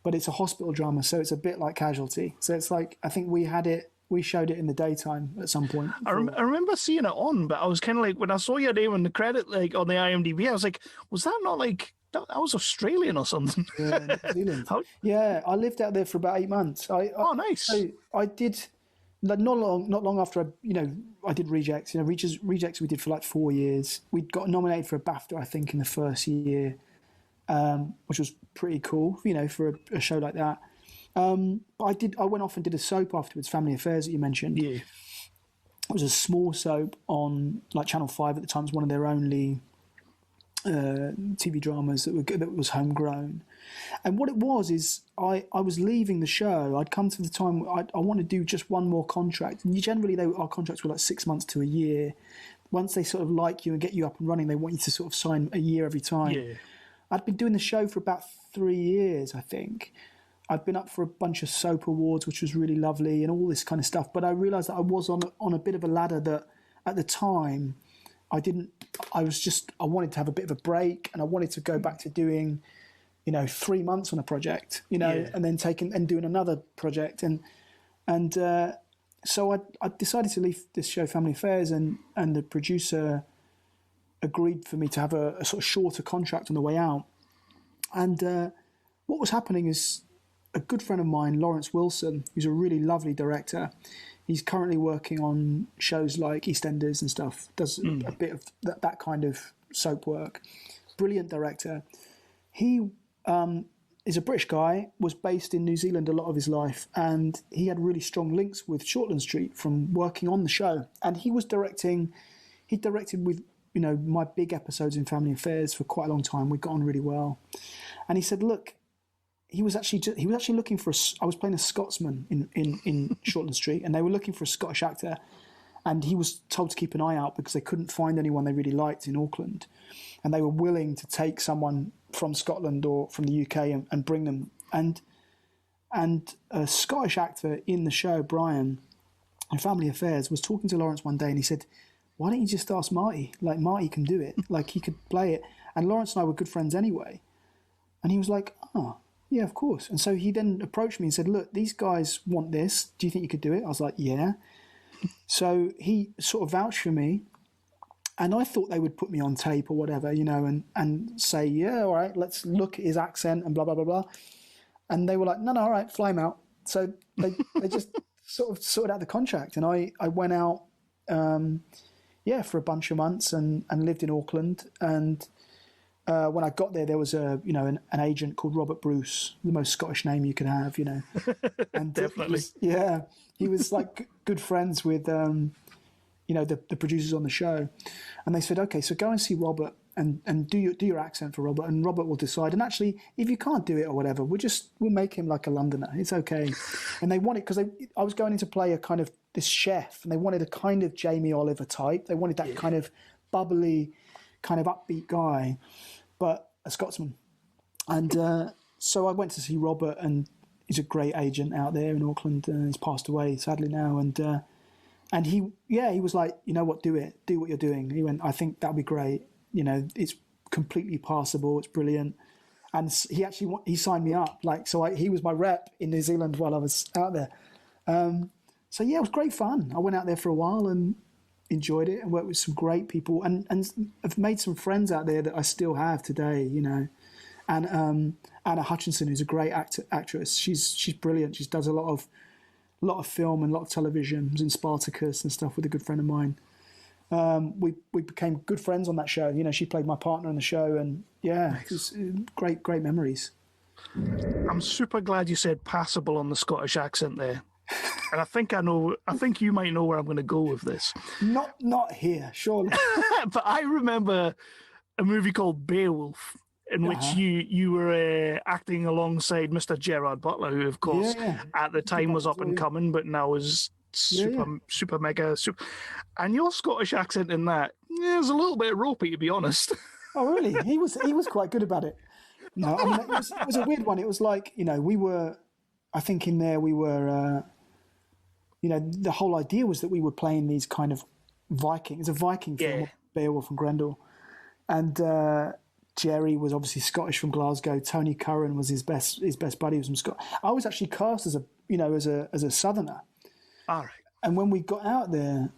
but it's a hospital drama. So it's a bit like Casualty. So it's like, I think we showed it in the daytime at some point. I remember seeing it on, but I was kind of like, when I saw your name on the credit, like on the IMDb, I was like, was that not like, that was Australian or something? Yeah, New Zealand. Yeah, I lived out there for about 8 months. Nice. So I did, like, not long after I did Rejects. Rejects we did for like 4 years. We got nominated for a BAFTA, I think, in the first year, which was pretty cool, for a show like that. But I went off and did a soap afterwards, Family Affairs, that you mentioned. Yeah. It was a small soap on like Channel 5 at the time. It was one of their only TV dramas that was homegrown. And what it was is I was leaving the show. I'd come to the time I want to do just one more contract. And generally our contracts were like 6 months to a year. Once they sort of like you and get you up and running, they want you to sort of sign a year every time. Yeah. I'd been doing the show for about 3 years, I think. I'd been up for a bunch of soap awards, which was really lovely, and all this kind of stuff. But I realised that I was on a bit of a ladder that at the time I wanted to have a bit of a break, and I wanted to go back to doing, 3 months on a project, and then doing another project. And so I decided to leave this show, Family Affairs, and the producer agreed for me to have a sort of shorter contract on the way out. And what was happening is, a good friend of mine, Lawrence Wilson, who's a really lovely director, he's currently working on shows like EastEnders and stuff, does a bit of that kind of soap work. Brilliant director. He is a British guy, was based in New Zealand a lot of his life, and he had really strong links with Shortland Street from working on the show. And he directed with, my big episodes in Family Affairs for quite a long time. We got on really well. And he said, look, he was actually looking for I was playing a Scotsman in Shortland Street, and they were looking for a Scottish actor, and he was told to keep an eye out because they couldn't find anyone they really liked in Auckland, and they were willing to take someone from Scotland or from the UK and bring them. And a Scottish actor in the show, Brian, in Family Affairs, was talking to Lawrence one day, and he said, why don't you just ask Marty? Like, Marty can do it. Like, he could play it. And Lawrence and I were good friends anyway. And he was like, oh, yeah, of course. And so he then approached me and said, look, these guys want this. Do you think you could do it? I was like, yeah. So he sort of vouched for me. And I thought they would put me on tape or whatever, and say, yeah, all right, let's look at his accent and blah, blah, blah, blah. And they were like, no, all right, fly him out. So they just sort of sorted out the contract. And I went out, for a bunch of months and lived in Auckland. And when I got there was an agent called Robert Bruce, the most Scottish name you could have, And Definitely. He was like good friends with, the producers on the show. And they said, okay, so go and see Robert and do your accent for Robert, and Robert will decide. And actually, if you can't do it or whatever, we'll make him like a Londoner. It's okay. And they wanted, because I was going in to play a kind of this chef, and they wanted a kind of Jamie Oliver type. They wanted that kind of bubbly, kind of upbeat guy, but a Scotsman. And so I went to see Robert, and he's a great agent out there in Auckland. He's passed away, sadly, now. And he was like, you know what, do what you're doing. He went, I think that'll be great. It's completely passable. It's brilliant. And he signed me up. He was my rep in New Zealand while I was out there. So yeah, it was great fun. I went out there for a while and enjoyed it and worked with some great people, and I've made some friends out there that I still have today, And Anna Hutchinson, who's a great actress. She's brilliant. She does a lot of film and a lot of television. Was in Spartacus and stuff with a good friend of mine. We became good friends on that show. She played my partner on the show, and it was great memories. I'm super glad you said passable on the Scottish accent there. And I think you might know where I'm going to go with this. Not here, surely. But I remember a movie called Beowulf, in which you were acting alongside Mr. Gerard Butler, who, of course, at the time was up and coming, but now is super mega. And your Scottish accent in that is a little bit ropey, to be honest. Oh, really? He was quite good about it. No, I mean, it was a weird one. It was like, we were I think in there we were, the whole idea was that we were playing these kind of It's a Viking film, Beowulf and Grendel. And Jerry was obviously Scottish from Glasgow. Tony Curran was his best buddy was from Scotland. I was actually cast as a Southerner. All right. And when we got out there,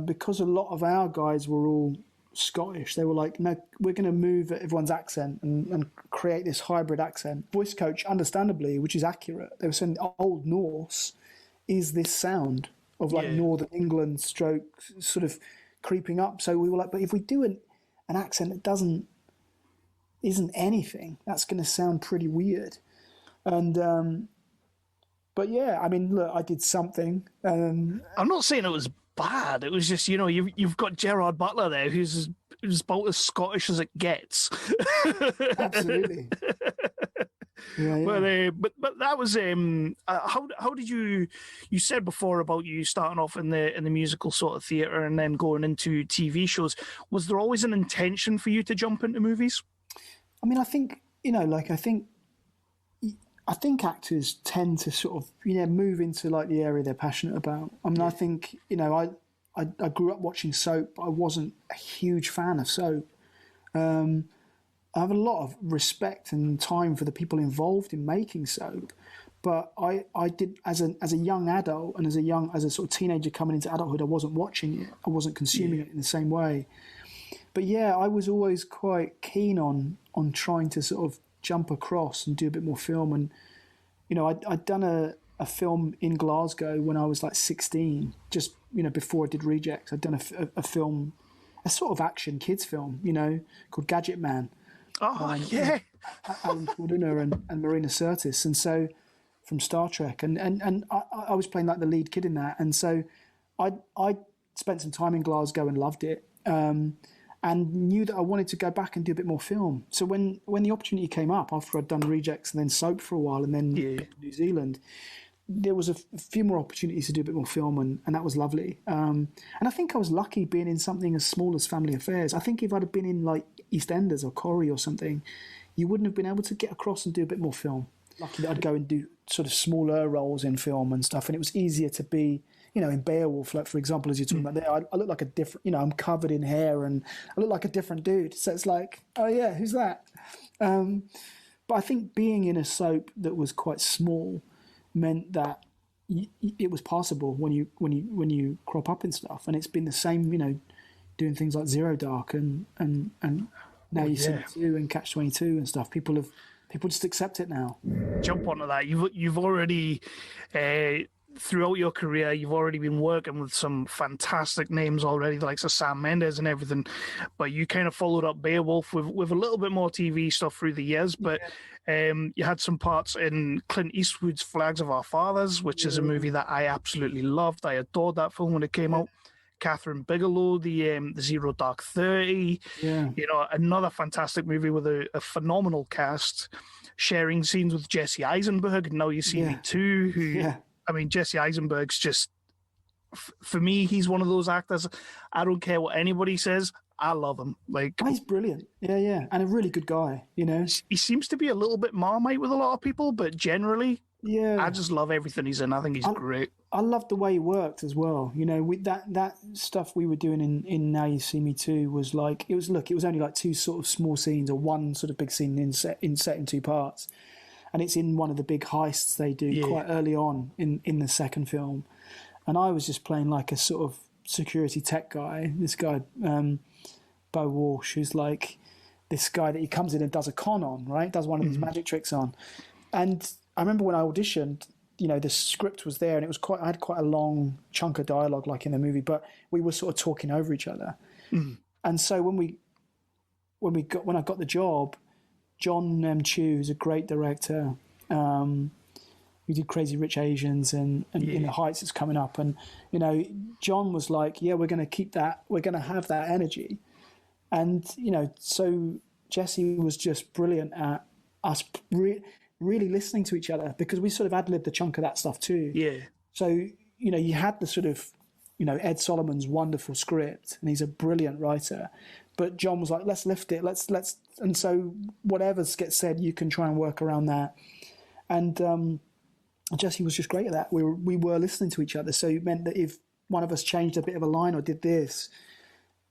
because a lot of our guys were all Scottish, they were like, no, we're going to move everyone's accent and create this hybrid accent. Voice coach, understandably, which is accurate, they were saying Old Norse is this sound of like Northern England stroke sort of creeping up. So we were like, but if we do an accent that isn't anything, that's going to sound pretty weird. And but yeah, I mean, look, I did something. I'm not saying it was bad. It was just, you've got Gerard Butler there, who's about as Scottish as it gets. Absolutely. Yeah. But that was how did you said before about you starting off in the musical sort of theatre and then going into TV shows. Was there always an intention for you to jump into movies? I mean, I think I think actors tend to sort of move into like the area they're passionate about. I mean, I think I grew up watching soap, but I wasn't a huge fan of soap. I have a lot of respect and time for the people involved in making soap, but I did as a young adult and as a sort of teenager coming into adulthood, I wasn't watching it. I wasn't consuming it in the same way. But yeah, I was always quite keen on trying to sort of jump across and do a bit more film. And I'd done a film in Glasgow when I was like 16, just before I did Rejects. I'd done a film, a sort of action kids film, called Gadget Man. Oh, yeah. Alan Cordner and Marina Sirtis. And so from Star Trek. And I was playing like the lead kid in that. And so I spent some time in Glasgow and loved it. And knew that I wanted to go back and do a bit more film. So when the opportunity came up after I'd done Rejects and then soap for a while and then New Zealand, there was a few more opportunities to do a bit more film and that was lovely. And I think I was lucky being in something as small as Family Affairs. I think if I'd have been in like EastEnders or Corrie or something, you wouldn't have been able to get across and do a bit more film. Lucky that I'd go and do sort of smaller roles in film and stuff, and it was easier to be, in Beowulf, like for example, as you're talking about there, I look like a different, I'm covered in hair and I look like a different dude. So it's like, oh yeah, who's that? But I think being in a soap that was quite small meant that it was passable when you crop up in stuff, and it's been the same, doing things like Zero Dark and now you see two and Catch 22 and stuff. People just accept it now. Jump onto that. You've already. Throughout your career, you've already been working with some fantastic names already, the likes of Sam Mendes and everything, but you kind of followed up Beowulf with a little bit more TV stuff through the years, but you had some parts in Clint Eastwood's Flags of Our Fathers, which is a movie that I absolutely loved. I adored that film when it came out. Catherine Bigelow, the Zero Dark 30, another fantastic movie with a phenomenal cast, sharing scenes with Jesse Eisenberg, Now You See Me Too, who... I mean, Jesse Eisenberg's just, for me, he's one of those actors, I don't care what anybody says, I love him. Like, he's brilliant. Yeah. And a really good guy, He seems to be a little bit Marmite with a lot of people, but generally, I just love everything he's in. I think he's great. I love the way he worked as well. With that stuff we were doing in Now You See Me Too was like, it was only like two sort of small scenes or one sort of big scene set in two parts. And it's in one of the big heists they do quite early on in the second film. And I was just playing like a sort of security tech guy. This guy, Bo Walsh, who's like this guy that he comes in and does a con on, right? Does one of these magic tricks on. And I remember when I auditioned, the script was there and I had quite a long chunk of dialogue like in the movie, but we were sort of talking over each other. And so when I got the job, John Chu, who's a great director, we did Crazy Rich Asians and In the Heights is coming up. And, John was like, we're going to keep that. We're going to have that energy. And, so Jesse was just brilliant at us really listening to each other because we sort of ad-libbed a chunk of that stuff too. Yeah. So, you had the sort of, Ed Solomon's wonderful script and he's a brilliant writer. But John was like, let's lift it. Let's, and so whatever gets said, you can try and work around that. And Jesse was just great at that. We were listening to each other, so it meant that if one of us changed a bit of a line or did this,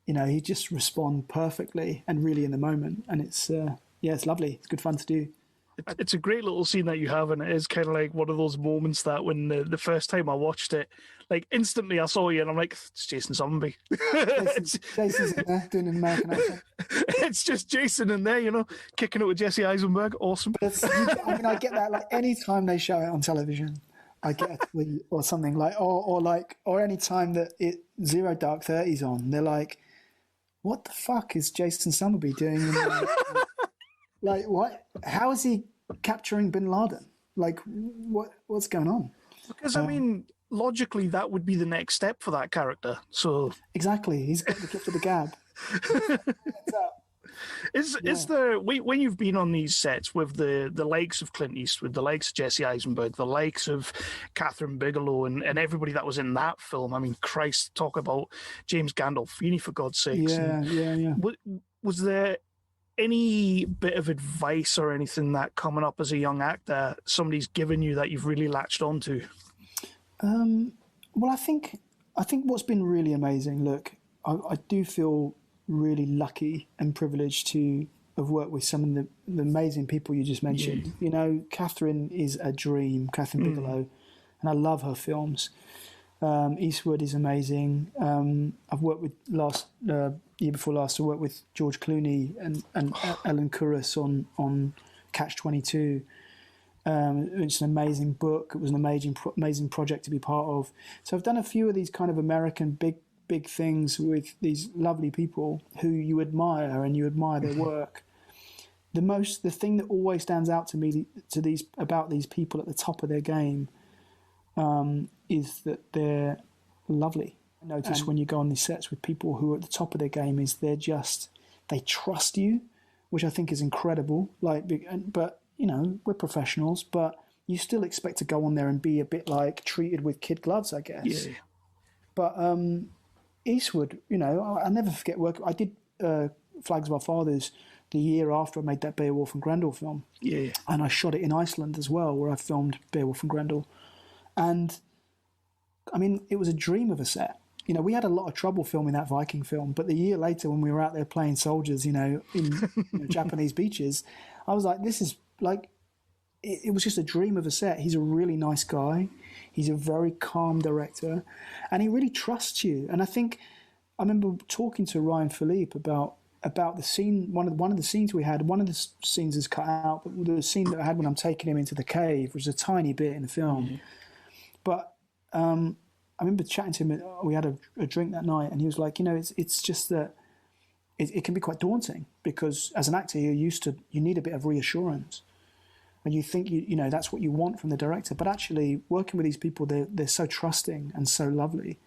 he'd just respond perfectly and really in the moment. And it's it's lovely. It's good fun to do. It's a great little scene that you have, and it is kind of like one of those moments that when the first time I watched it, like instantly I saw you and I'm like, it's Jason Zombie. Jason's in there doing an American accent. It's just Jason in there, kicking it with Jesse Eisenberg. Awesome. But I get that like any time they show it on television, I get a tweet or something like, or any time that Zero Dark 30's on, they're like, what the fuck is Jason Somerby doing in there? Like, what? How is he capturing bin Laden? Like, what's going on? Because, logically, that would be the next step for that character. So exactly. He's got the gift of the gab. Is there, when you've been on these sets with the likes of Clint Eastwood, the likes of Jesse Eisenberg, the likes of Catherine Bigelow, and everybody that was in that film, Christ, talk about James Gandolfini, for God's sakes. Yeah. Was there any bit of advice or anything that coming up as a young actor somebody's given you that you've really latched onto? Well, I think what's been really amazing, look, I do feel really lucky and privileged to have worked with some of the amazing people you just mentioned. Catherine is a dream, Catherine Bigelow, and I love her films. Eastwood is amazing. I've worked with year before last, I worked with George Clooney and Ellen Kuras on Catch-22. It's an amazing book. It was an amazing project to be part of. So I've done a few of these kind of American big things with these lovely people who you admire and you admire their work. The thing that always stands out to me about these people at the top of their game is that they're lovely. I notice when you go on these sets with people who are at the top of their game is they trust you, which I think is incredible. But we're professionals, but you still expect to go on there and be a bit like treated with kid gloves, I guess. Yeah. But Eastwood, I never forget work. I did Flags of Our Fathers the year after I made that Beowulf and Grendel film. Yeah. And I shot it in Iceland as well, where I filmed Beowulf and Grendel. And it was a dream of a set. We had a lot of trouble filming that Viking film, but the year later when we were out there playing soldiers, in Japanese beaches, I was like, this is like, it was just a dream of a set. He's a really nice guy. He's a very calm director, and he really trusts you. And I remember talking to Ryan Philippe about the scene, one of the scenes we had. One of the scenes is cut out, but the scene that I had when I'm taking him into the cave was a tiny bit in the film. Mm-hmm. But I remember chatting to him. We had a drink that night, and he was like, it's just that it can be quite daunting because as an actor, you need a bit of reassurance, and you think that's what you want from the director. But actually, working with these people, they're so trusting and so lovely.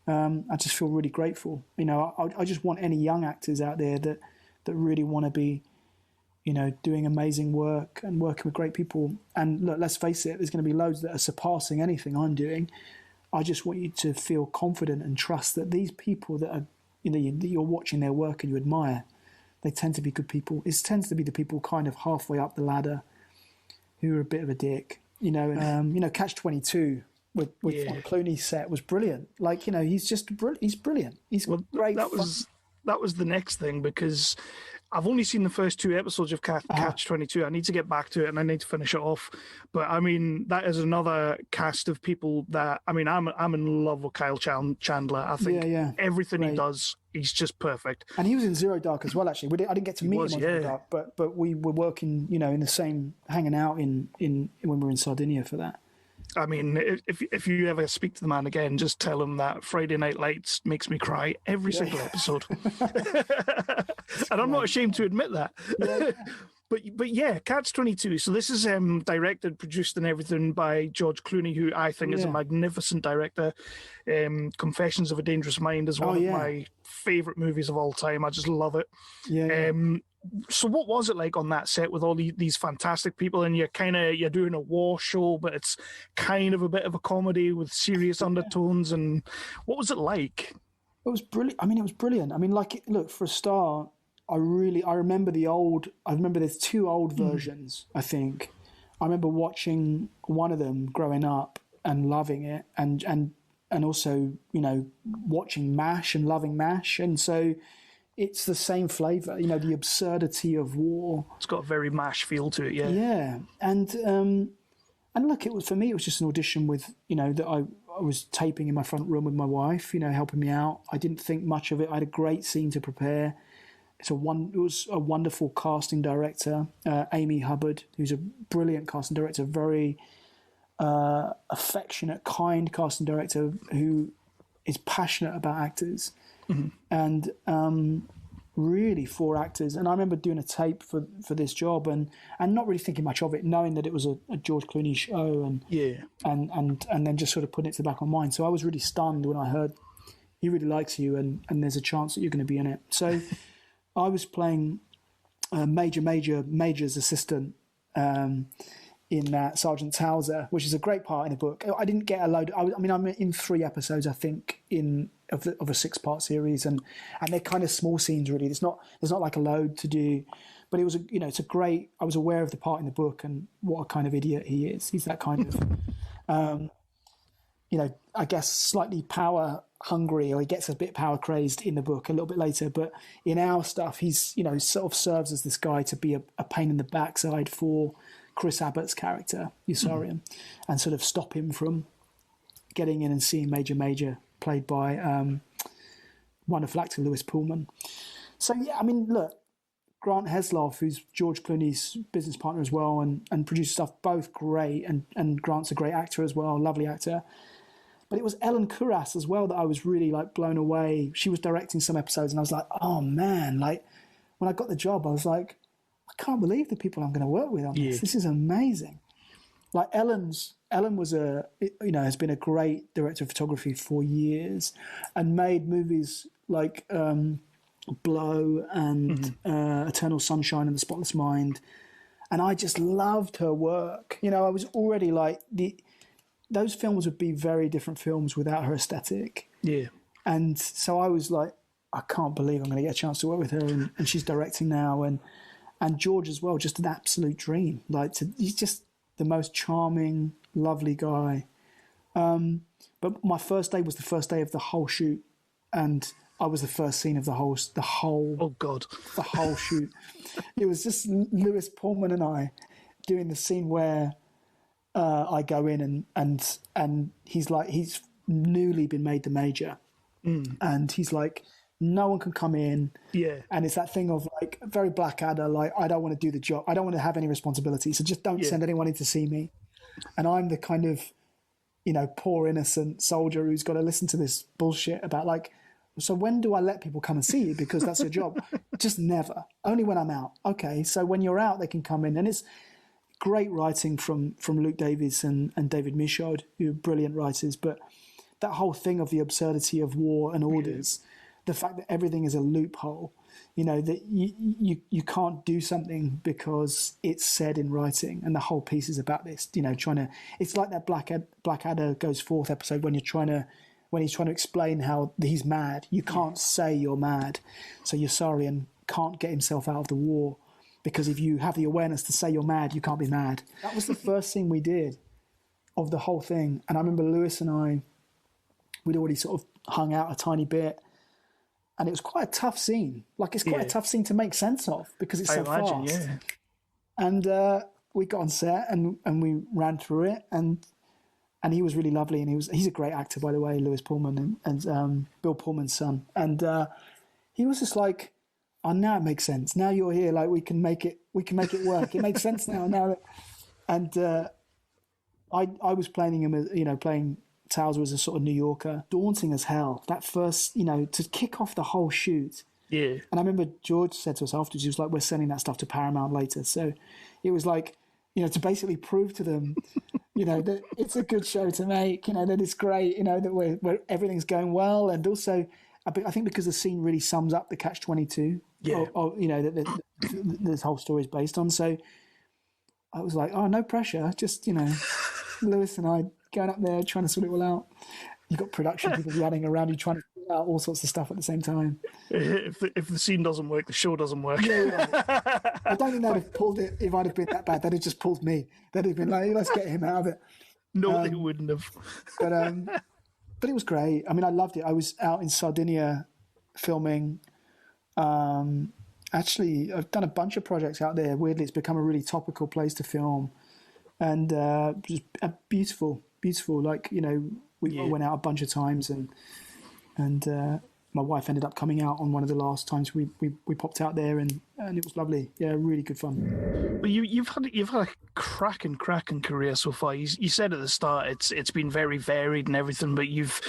I just feel really grateful. I just want any young actors out there that really want to be, doing amazing work and working with great people. And look, let's face it, there's going to be loads that are surpassing anything I'm doing. I just want you to feel confident and trust that these people that are, that you're watching their work and you admire, they tend to be good people. It tends to be the people kind of halfway up the ladder who are a bit of a dick. Catch-22 with on Clooney's set was brilliant. He's just he's brilliant. He's great. That was the next thing, because I've only seen the first 2 episodes of Catch-22. I need to get back to it and I need to finish it off. But that is another cast of people that I'm in love with Kyle Chandler. I think everything he does, he's just perfect. And he was in Zero Dark as well. Actually, I didn't get to meet him on Zero Dark, but we were working, in the same, hanging out in when we were in Sardinia for that. If you ever speak to the man again, just tell him that Friday Night Lights makes me cry every single episode. And I'm not ashamed to admit that. Yeah. But yeah, Catch-22. So this is directed, produced and everything by George Clooney, who I think is a magnificent director. Confessions of a Dangerous Mind is one of my favourite movies of all time. I just love it. Yeah. So what was it like on that set with all these fantastic people, and you're doing a war show, but it's kind of a bit of a comedy with serious undertones, and what was it like? It was brilliant. It was brilliant. Look, for a start, I remember there's 2 old versions, I think. I remember watching one of them growing up and loving it, and also, you know, watching MASH and loving MASH, and so it's the same flavour, you know, the absurdity of war. It's got a very MASH feel to it, yeah. Yeah, and look, for me, it was just an audition with, you know, that I was taping in my front room with my wife, you know, helping me out. I didn't think much of it. I had a great scene to prepare. It was a wonderful casting director, Amy Hubbard, who's a brilliant casting director, very affectionate, kind casting director who is passionate about actors, and really for actors. And I remember doing a tape for this job and not really thinking much of it, knowing that it was a George Clooney show, and then just sort of putting it to the back of my mind. So I was really stunned when I heard he really likes you and there's a chance that you're going to be in it. So I was playing Major's assistant in Sergeant Towser, which is a great part in the book. I didn't get a load. I mean, I'm in 3 episodes, I think, of a 6-part series, and they're kind of small scenes. Really, there's not like a load to do, but it was it's a great. I was aware of the part in the book and what a kind of idiot he is. He's that kind of, I guess slightly power hungry, or he gets a bit power crazed in the book a little bit later. But in our stuff, he's sort of serves as this guy to be a pain in the backside for Chris Abbott's character, Yossarian, and sort of stop him from getting in and seeing Major, played by wonderful actor Lewis Pullman. So, yeah, I mean, look, Grant Heslov, who's George Clooney's business partner as well, and produces stuff, both great, and Grant's a great actor as well, lovely actor. But it was Ellen Kuras as well that I was really, like, blown away. She was directing some episodes, and I was like, oh, man, like, when I got the job, I was like, I can't believe the people I'm going to work with on this. This is amazing. Like Ellen has been a great director of photography for years, and made movies like Blow and Eternal Sunshine and The Spotless Mind, and I just loved her work. You know, I was already like those films would be very different films without her aesthetic. Yeah, and so I was like, I can't believe I'm going to get a chance to work with her, and she's directing now, and George as well, just an absolute dream. He's just the most charming, lovely guy. But my first day was the first day of the whole shoot, and I was the first scene of the whole. Oh God! The whole shoot. It was just Lewis Pullman and I doing the scene where I go in and he's newly been made the major, and he's like, no one can come in. Yeah. And it's that thing of like very Blackadder, like, I don't want to do the job. I don't want to have any responsibility. So just don't send anyone in to see me. And I'm the kind of, poor innocent soldier who's got to listen to this bullshit about like, so when do I let people come and see you? Because that's your job. Just never. Only when I'm out. Okay. So when you're out, they can come in. And it's great writing from Luke Davies and David Michaud, who are brilliant writers. But that whole thing of the absurdity of war and orders, the fact that everything is a loophole, that you can't do something because it's said in writing, and the whole piece is about this, it's like that Blackadder Goes Forth episode when he's trying to explain how he's mad. You can't say you're mad. So Yossarian can't get himself out of the war, because if you have the awareness to say you're mad, you can't be mad. That was the first thing we did of the whole thing. And I remember Lewis and I, we'd already sort of hung out a tiny bit. And it was quite a tough scene. Like, it's quite a tough scene to make sense of because it's so fast. Yeah. And we got on set and we ran through it, and he was really lovely, and he's a great actor, by the way, Lewis Pullman and Bill Pullman's son. And he was just like, oh, now it makes sense. Now you're here, like we can make it work. It makes sense now. And I was playing him as playing Towser as a sort of New Yorker, daunting as hell. That first, to kick off the whole shoot. Yeah. And I remember George said to us afterwards, he was like, we're sending that stuff to Paramount later. So it was like, to basically prove to them, that it's a good show to make, that it's great, that we're everything's going well. And also, I think because the scene really sums up the Catch-22, that this whole story is based on. So I was like, oh, no pressure. Just, Lewis and I going up there trying to sort it all out. You've got production people running around you trying to out all sorts of stuff at the same time. If the scene doesn't work, the show doesn't work. Yeah. I don't think they'd have pulled it if I'd have been that bad. They'd have just pulled me. They'd have been like, let's get him out of it. No, they wouldn't have. But it was great. I mean, I loved it. I was out in Sardinia filming. Actually, I've done a bunch of projects out there. Weirdly, it's become a really topical place to film. And just beautiful. Like, you know, we went out a bunch of times, and my wife ended up coming out on one of the last times we popped out there, and it was lovely. Yeah, really good fun. Well, you've had a cracking career so far. You said at the start it's been very varied and everything, but you've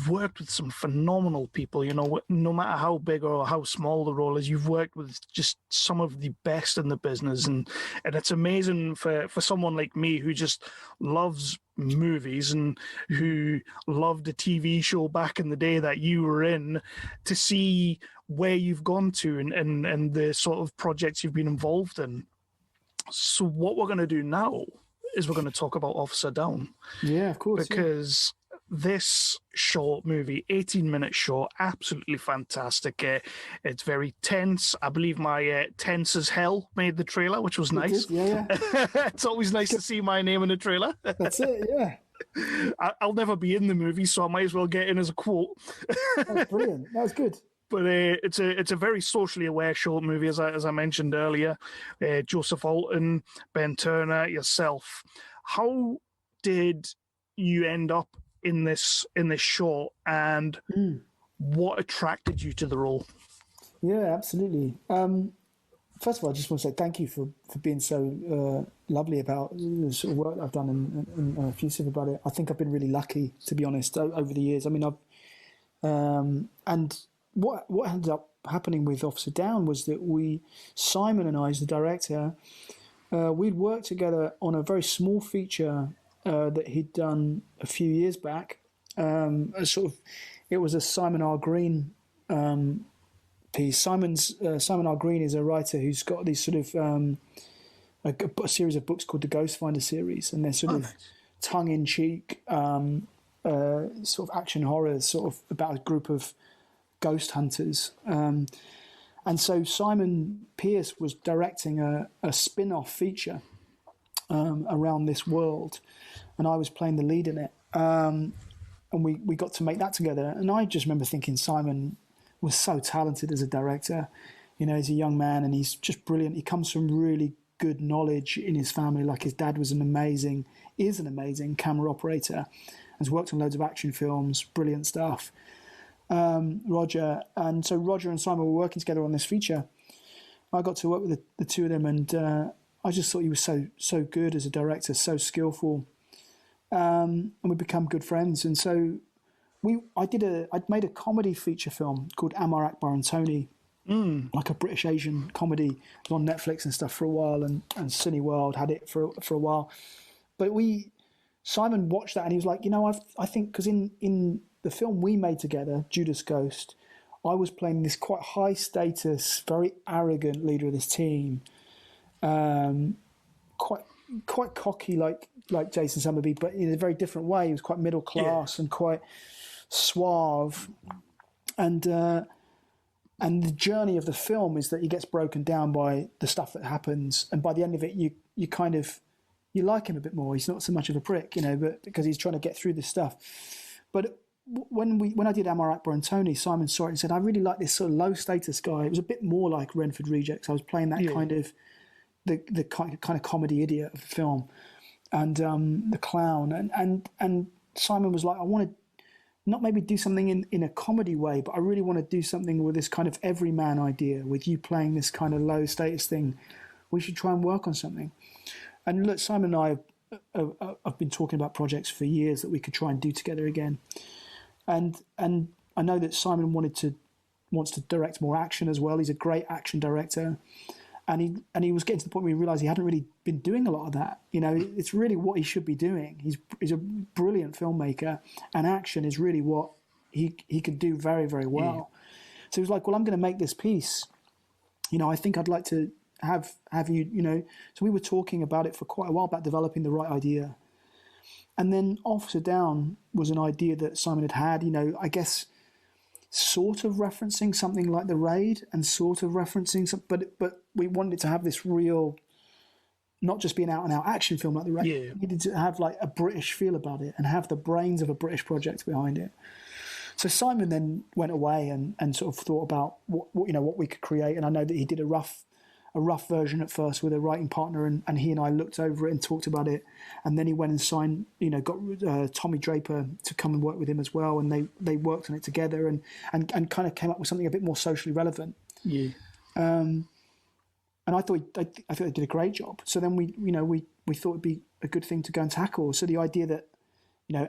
worked with some phenomenal people. You know, no matter how big or how small the role is, you've worked with just some of the best in the business, and it's amazing for someone like me who just loves movies and who loved a TV show back in the day that you were in, to see where you've gone to and the sort of projects you've been involved in. So what we're going to do now is we're going to talk about Officer Down. Yeah, of course. Because this short movie, 18-minute short, absolutely fantastic. It's very tense. I believe my Tense as Hell made the trailer, which was nice. Yeah. It's always nice to see my name in a trailer. That's it, yeah. I'll never be in the movie, so I might as well get in as a quote. That's brilliant. That was good. But it's a very socially aware short movie, as I mentioned earlier. Joseph Alton, Ben Turner, yourself. How did you end up in this short, and what attracted you to the role? Yeah, absolutely. First of all, I just want to say thank you for being so lovely about the sort of work I've done and effusive about it. I think I've been really lucky, to be honest, over the years. I mean, and what ended up happening with Officer Down was that Simon and I, as the director, we'd worked together on a very small feature that he'd done a few years back. It was a Simon R. Green piece. Simon R. Green is a writer who's got these sort of a series of books called the Ghost Finder series, and they're sort of tongue-in-cheek sort of action horrors, sort of about a group of ghost hunters. And so Simon Pearce was directing a spin-off feature around this world, and I was playing the lead in it. And we got to make that together. And I just remember thinking Simon was so talented as a director. You know, he's a young man and he's just brilliant. He comes from really good knowledge in his family. Like, his dad was an amazing camera operator, has worked on loads of action films, brilliant stuff. Roger. And so Roger and Simon were working together on this feature. I got to work with the two of them, and I just thought he was so good as a director, so skillful. And we become good friends. And so I'd made a comedy feature film called Amar, Akbar and Tony, like a British Asian comedy. It was on Netflix and stuff for a while, and Cineworld had it for a while. But Simon watched that and he was like, you know, I think, because in the film we made together, Judas Ghost, I was playing this quite high status, very arrogant leader of this team, quite cocky like Jason Summerby, but in a very different way. He was quite middle class and quite suave, and the journey of the film is that he gets broken down by the stuff that happens, and by the end of it, you kind of like him a bit more. He's not so much of a prick, you know, but because he's trying to get through this stuff. But when I did Amar, Akbar and Tony, Simon saw it and said, I really like this sort of low status guy. It was a bit more like Renford Rejects. I was playing that kind of the kind of comedy idiot of the film, and the clown, and Simon was like, I want to not maybe do something in a comedy way, but I really want to do something with this kind of everyman idea, with you playing this kind of low status thing. We should try and work on something. And look, Simon and I have been talking about projects for years that we could try and do together again. And I know that Simon wants to direct more action as well. He's a great action director. And he was getting to the point where he realised he hadn't really been doing a lot of that. You know, it's really what he should be doing. He's a brilliant filmmaker, and action is really what he could do very, very well. So he was like, well, I'm going to make this piece. You know, I think I'd like to have you, you know. So we were talking about it for quite a while, about developing the right idea. And then Officer Down was an idea that Simon had, you know, I guess sort of referencing something like The Raid and sort of referencing some, but we wanted to have this real, not just be an out-and-out action film like The Raid. Yeah. We needed to have like a British feel about it and have the brains of a British project behind it. So Simon then went away and sort of thought about what we could create. And I know that he did a rough version at first with a writing partner, and he and I looked over it and talked about it. And then he went and signed, got Tommy Draper to come and work with him as well. And they worked on it together and kind of came up with something a bit more socially relevant. Yeah. And I thought they did a great job. So then we thought it'd be a good thing to go and tackle. So the idea that,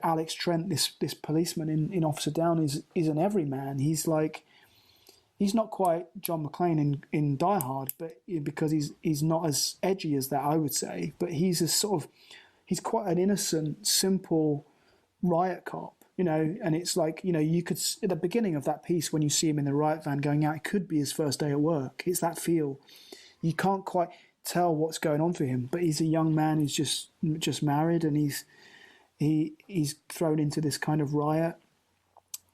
Alex Trent, this policeman in Officer Down is an everyman. He's not quite John McClane in Die Hard, but because he's not as edgy as that, I would say. But he's he's quite an innocent, simple riot cop, And it's like, you could at the beginning of that piece when you see him in the riot van going out, it could be his first day at work. It's that feel. You can't quite tell what's going on for him, but he's a young man who's just married, and he's thrown into this kind of riot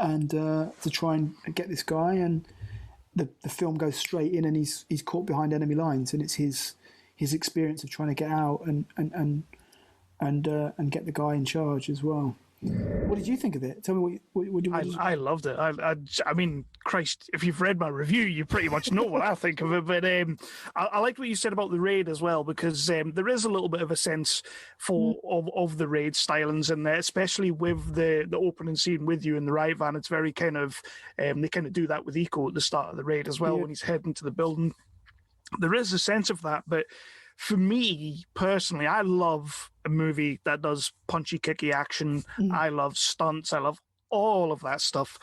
and to try and get this guy, and the film goes straight in, and he's caught behind enemy lines, and it's his experience of trying to get out and get the guy in charge as well. What did you think of it? Tell me what I loved it. I mean, Christ, if you've read my review, you pretty much know what I think of it. But I liked what you said about The Raid as well, because there is a little bit of a sense of the Raid stylings in there, especially with the opening scene with you in the riot van. It's very kind of they kind of do that with Eco at the start of The Raid as well, when he's heading to the building. There is a sense of that, but for me personally, I love a movie that does punchy, kicky action. I love stunts. I love all of that stuff.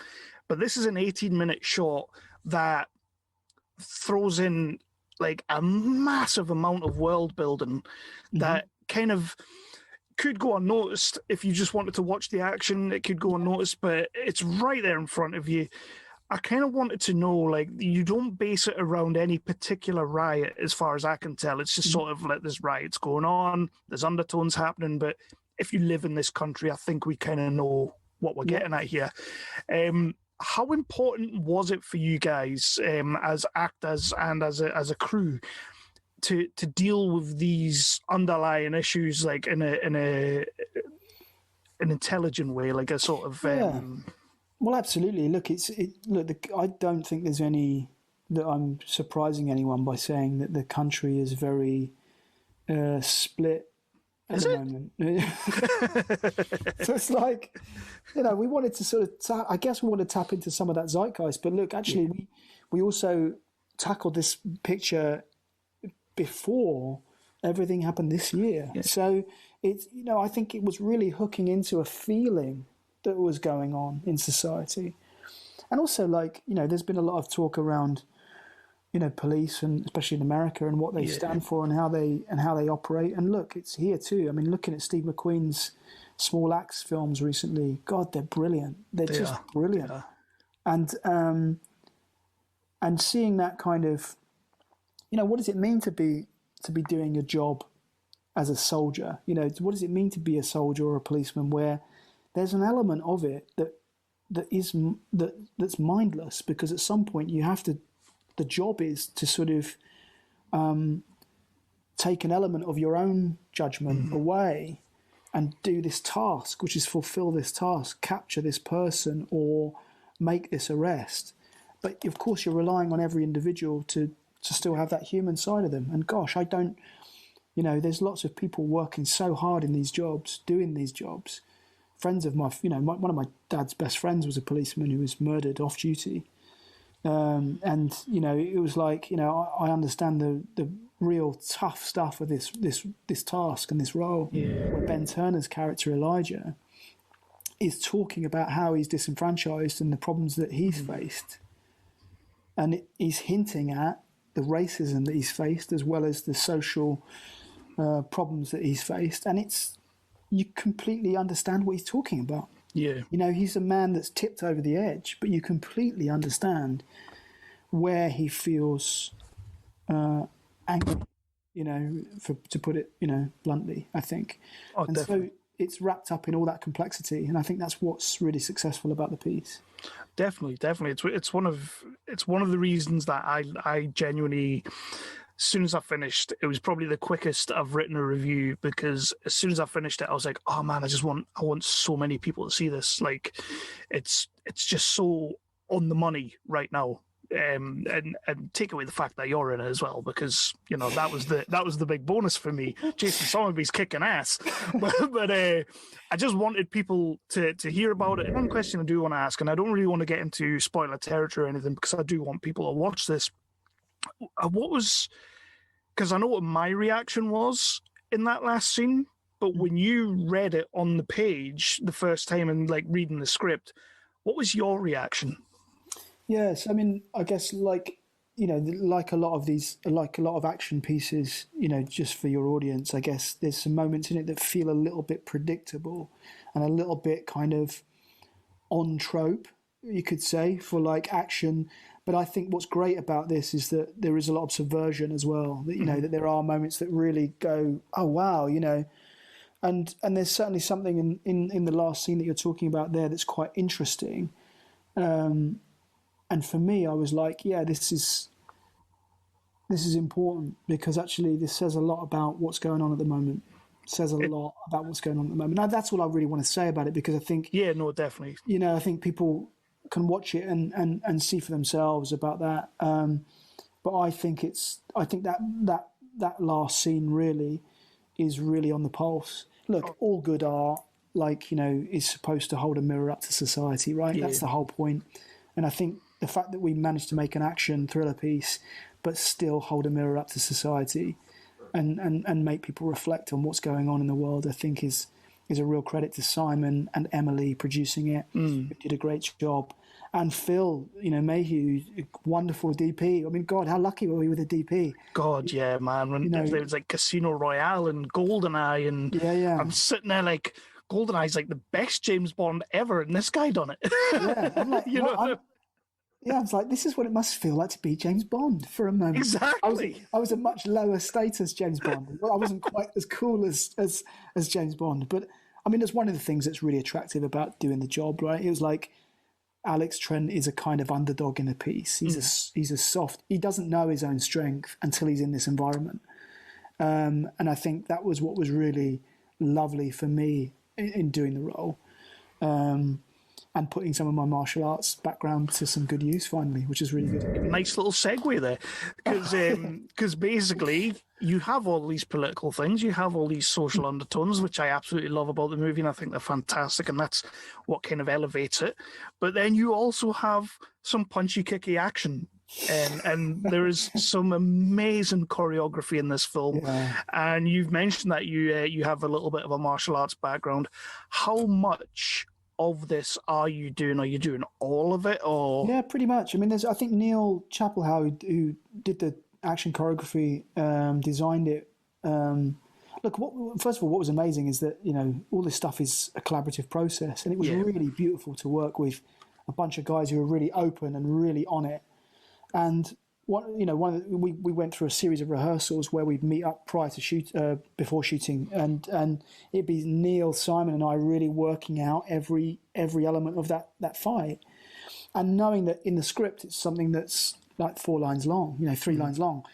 But this is an 18-minute short that throws in like a massive amount of world building that kind of could go unnoticed if you just wanted to watch the action. It could go unnoticed, but it's right there in front of you. I kind of wanted to know, like, you don't base it around any particular riot as far as I can tell. It's just sort of like there's riots going on, there's undertones happening, but if you live in this country, I think we kind of know what we're getting at here. How important was it for you guys as actors and as a crew to deal with these underlying issues like in an intelligent way, like a sort of Well, absolutely. Look, I don't think there's that I'm surprising anyone by saying that the country is very split at the moment. So it's like, we wanted to sort of, I guess we want to tap into some of that zeitgeist. But look, actually, we also tackled this picture before everything happened this year. Yeah. So it's, I think it was really hooking into a feeling that was going on in society. And also, like, there's been a lot of talk around, police, and especially in America, and what they stand for and how they operate. And look, it's here too. I mean, looking at Steve McQueen's Small Axe films recently, God, they're brilliant. They're just brilliant. And seeing that kind of, what does it mean to be doing a job as a soldier? What does it mean to be a soldier or a policeman where there's an element of it that's mindless, because at some point you have to. The job is to sort of take an element of your own judgment away and do this task, which is fulfill this task, capture this person, or make this arrest. But of course, you're relying on every individual to still have that human side of them. And gosh, I don't. There's lots of people working so hard in these jobs, doing these jobs. Friends of my, one of my dad's best friends was a policeman who was murdered off duty. And, it was like, I understand the real tough stuff of this task and this role. Yeah. Where Ben Turner's character, Elijah, is talking about how he's disenfranchised and the problems that he's faced. And he's hinting at the racism that he's faced, as well as the social problems that he's faced. And you completely understand what he's talking about. Yeah. He's a man that's tipped over the edge, but you completely understand where he feels angry, to put it, bluntly, I think. Oh, and definitely. it's wrapped up in all that complexity, and I think that's what's really successful about the piece. Definitely. It's one of the reasons that I genuinely, as soon as I finished, it was probably the quickest I've written a review, because as soon as I finished it, I was like, oh man, I want so many people to see this. Like, it's just so on the money right now. And take away the fact that you're in it as well, because that was the big bonus for me. Jason Somerby's kicking ass, but I just wanted people to hear about it. And one question I do want to ask, and I don't really want to get into spoiler territory or anything, because I do want people to watch this. Because I know what my reaction was in that last scene, but when you read it on the page the first time and like reading the script, what was your reaction? Yes, I mean, I guess like a lot of action pieces, just for your audience, I guess there's some moments in it that feel a little bit predictable and a little bit kind of on trope, you could say, for like action. But I think what's great about this is that there is a lot of subversion as well. That that there are moments that really go, oh wow, and there's certainly something in the last scene that you're talking about there that's quite interesting. And for me, I was like, yeah, this is important, because actually this says a lot about what's going on at the moment. It says a lot about what's going on at the moment. Now, that's all I really want to say about it, because I think... Yeah, no, definitely. I think people can watch it and see for themselves about that. But I think that last scene really is really on the pulse. Look, all good art, is supposed to hold a mirror up to society, right? Yeah. That's the whole point. And I think the fact that we managed to make an action thriller piece but still hold a mirror up to society and make people reflect on what's going on in the world, I think is a real credit to Simon and Emily producing it, who did a great job. And Phil, Mayhew, wonderful DP. I mean, God, how lucky were we with a DP? God, yeah, man. When there was like Casino Royale and GoldenEye, and yeah. I'm sitting there like, GoldenEye's like the best James Bond ever, and this guy done it. Yeah, I'm like, I was like, this is what it must feel like to be James Bond for a moment. Exactly. I was a much lower status James Bond. I wasn't quite as cool as James Bond. But, I mean, that's one of the things that's really attractive about doing the job, right? It was like Alex Trent is a kind of underdog in a piece. He's a soft... He doesn't know his own strength until he's in this environment. And I think that was what was really lovely for me in doing the role. And putting some of my martial arts background to some good use finally, which is really good. Nice little segue there, because basically you have all these political things, you have all these social undertones, which I absolutely love about the movie, and I think they're fantastic, and that's what kind of elevates it. But then you also have some punchy, kicky action. And there is some amazing choreography in this film, and you've mentioned that you have a little bit of a martial arts background. How much of this are you doing? Are you doing all of it, or? Yeah, pretty much. I mean, I think Neil Chapelhow, who did the action choreography, designed it. Look, first of all, what was amazing is that all this stuff is a collaborative process, and it was really beautiful to work with a bunch of guys who were really open and really on it. And we went through a series of rehearsals where we'd meet up prior to before shooting, and it'd be Neil, Simon, and I really working out every element of that fight, and knowing that in the script it's something that's like 4 lines long, 3 lines long.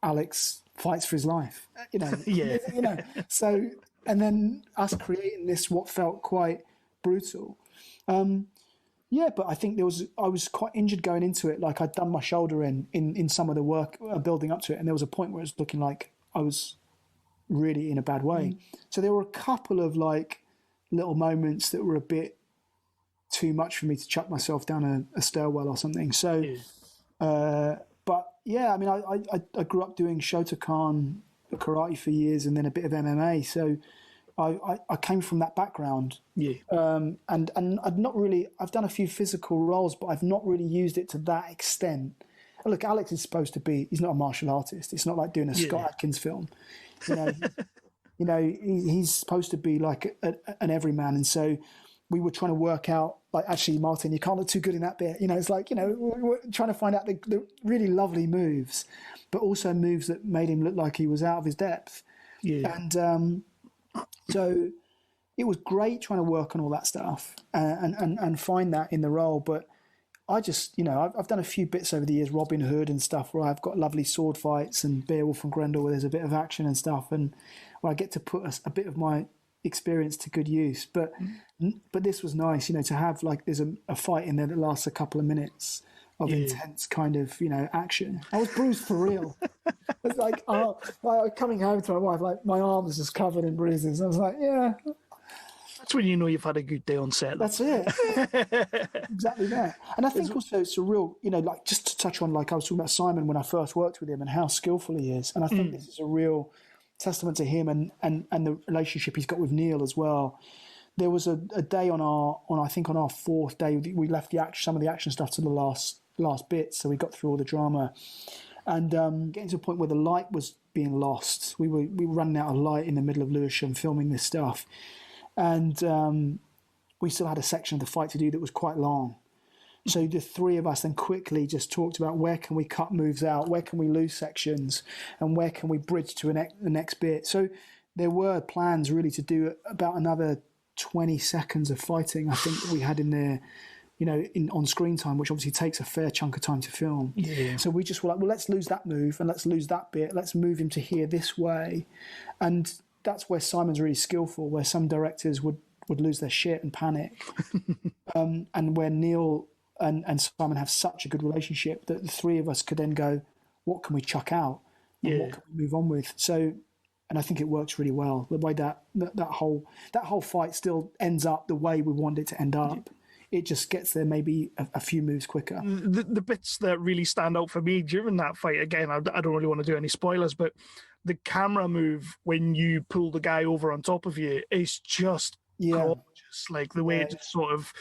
Alex fights for his life, So, and then us creating this what felt quite brutal. Yeah, but I think I was quite injured going into it. Like I'd done my shoulder in some of the work building up to it, and there was a point where it was looking like I was really in a bad way. So there were a couple of like little moments that were a bit too much for me to chuck myself down a stairwell or something. So, but yeah, I mean, I grew up doing Shotokan karate for years, and then a bit of MMA. So I came from that background. Yeah. And I've done a few physical roles, but I've not really used it to that extent. Look, Alex is supposed to be, he's not a martial artist. It's not like doing a Scott Adkins film. He's supposed to be like an everyman. And so we were trying to work out, like, actually, Martin, you can't look too good in that bit. It's like, we're trying to find out the really lovely moves, but also moves that made him look like he was out of his depth. Yeah. And So it was great trying to work on all that stuff and find that in the role. But I just, I've done a few bits over the years, Robin Hood and stuff, where I've got lovely sword fights, and Beowulf and Grendel, where there's a bit of action and stuff, and where I get to put a bit of my experience to good use. But this was nice, to have like there's a fight in there that lasts a couple of minutes of intense kind of action. I was bruised for real. It's like coming home to my wife, like my arm was just covered in bruises. I was like, yeah. That's when you know you've had a good day on set. That's it. Exactly that. And I think also it's a real, like just to touch on, like I was talking about Simon when I first worked with him and how skillful he is. And I think this is a real testament to him and the relationship he's got with Neil as well. There was a day on our fourth day, we left some of the action stuff to the last bit. So we got through all the drama and getting to a point where the light was being lost. We were running out of light in the middle of Lewisham filming this stuff. And we still had a section of the fight to do that was quite long. So the three of us then quickly just talked about where can we cut moves out, where can we lose sections, and where can we bridge to the next bit. So there were plans really to do about another 20 seconds of fighting, I think we had in there, on screen time, which obviously takes a fair chunk of time to film. Yeah. So we just were like, well, let's lose that move and let's lose that bit. Let's move him to here this way. And that's where Simon's really skillful, where some directors would lose their shit and panic. And where Neil and Simon have such a good relationship that the three of us could then go, what can we chuck out? And what can we move on with? So, and I think it works really well. The way that whole fight still ends up the way we want it to end up. It just gets there maybe a few moves quicker. The bits that really stand out for me during that fight, again, I don't really want to do any spoilers, but the camera move when you pull the guy over on top of you is just gorgeous. Like the way it just sort of,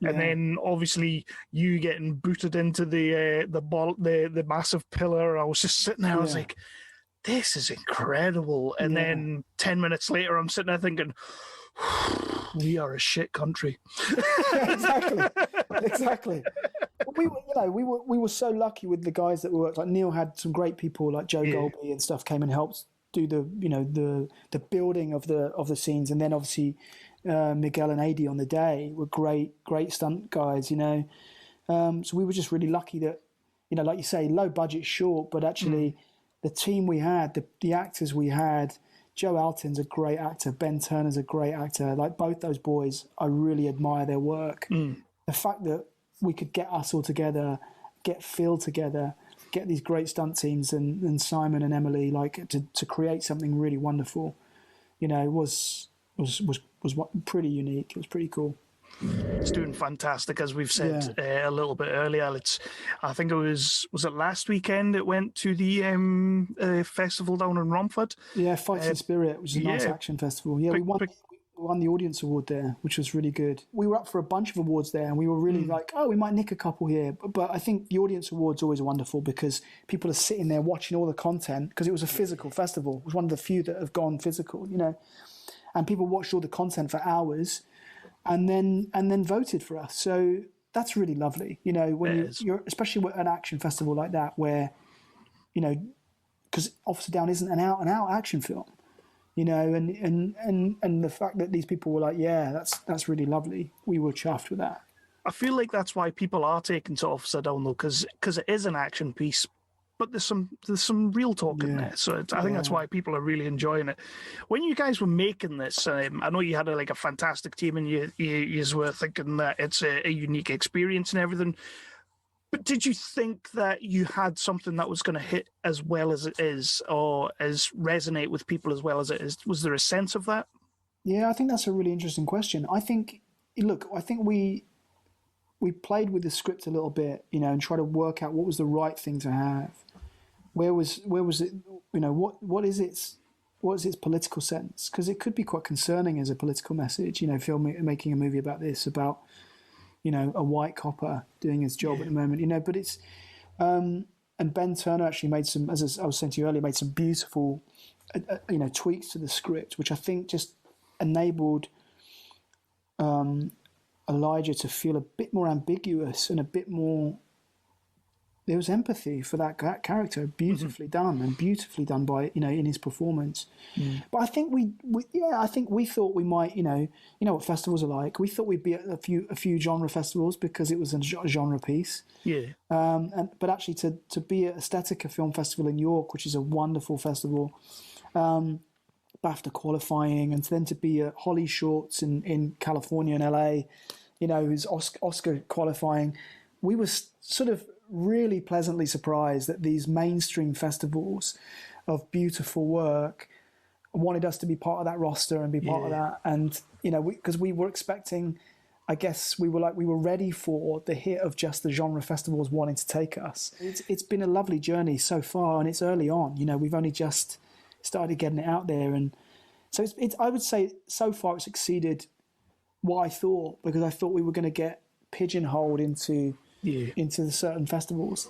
and then obviously you getting booted into the massive pillar. I was just sitting there, I was like, this is incredible. And then 10 minutes later, I'm sitting there thinking, we are a shit country. Exactly. We were so lucky with the guys that we worked. Like Neil had some great people like Joe Golby and stuff came and helped do the building of the scenes, and then obviously Miguel and Adi on the day were great stunt guys. So we were just really lucky that like you say, low budget, short, but actually the team we had, the actors we had. Joe Alton's a great actor. Ben Turner's a great actor. Like both those boys, I really admire their work. The fact that we could get us all together, get Phil together, get these great stunt teams and Simon and Emily, like to create something really wonderful, was pretty unique. It was pretty cool. It's doing fantastic, as we've said a little bit earlier. I think it was it last weekend it went to the festival down in Romford? Yeah, Fights in Spirit, which is a nice action festival. Yeah, we won the audience award there, which was really good. We were up for a bunch of awards there, and we were really like, we might nick a couple here. But I think the audience award's always wonderful because people are sitting there watching all the content, because it was a physical festival. It was one of the few that have gone physical, and people watched all the content for hours. And then voted for us. So that's really lovely, when you're especially at an action festival like that, where, because Officer Down isn't an out and out action film, and the fact that these people were like, that's really lovely. We were chuffed with that. I feel like that's why people are taking to Officer Down though, because it is an action piece. But there's some real talk in there, so I think that's why people are really enjoying it. When you guys were making this, I know you had a fantastic team, and you were thinking that it's a unique experience and everything. But did you think that you had something that was going to hit as well as it is, or as resonate with people as well as it is? Was there a sense of that? Yeah, I think that's a really interesting question. I think we played with the script a little bit, and tried to work out what was the right thing to have. Where was it? What is its political sense? Because it could be quite concerning as a political message. Making a movie about this, about a white copper doing his job at the moment. But it's and Ben Turner actually made some, as I was saying to you earlier, made some beautiful tweaks to the script, which I think just enabled Elijah to feel a bit more ambiguous and a bit more there was empathy for that character, beautifully done, and beautifully done by in his performance. But I think we thought we might what festivals are like. We thought we'd be at a few genre festivals because it was a genre piece. Yeah. But actually to be at Aesthetica Film Festival in York, which is a wonderful festival, BAFTA qualifying, and then to be at Holly Shorts in California and LA, who's Oscar qualifying, we were sort of really pleasantly surprised that these mainstream festivals of beautiful work wanted us to be part of that roster and be part of that. And, because we were expecting, I guess we were ready for the hit of just the genre festivals wanting to take us. It's been a lovely journey so far, and it's early on. We've only just started getting it out there. And so I would say so far it's exceeded what I thought, because I thought we were going to get pigeonholed into the certain festivals.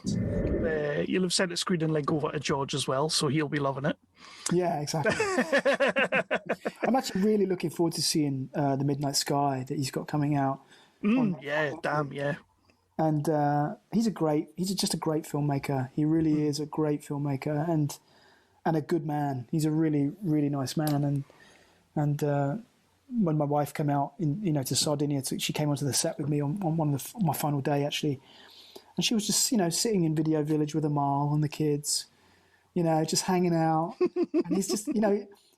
You'll have sent a screening link over to George as well, so he'll be loving it. Yeah, exactly. I'm actually really looking forward to seeing The Midnight Sky that he's got coming out. Yeah. And he's just a great filmmaker. He really is a great filmmaker and a good man. He's a really, really nice man. And when my wife came out to Sardinia, she came onto the set with me on my final day actually, and she was just sitting in Video Village with Amal and the kids, just hanging out. And he's just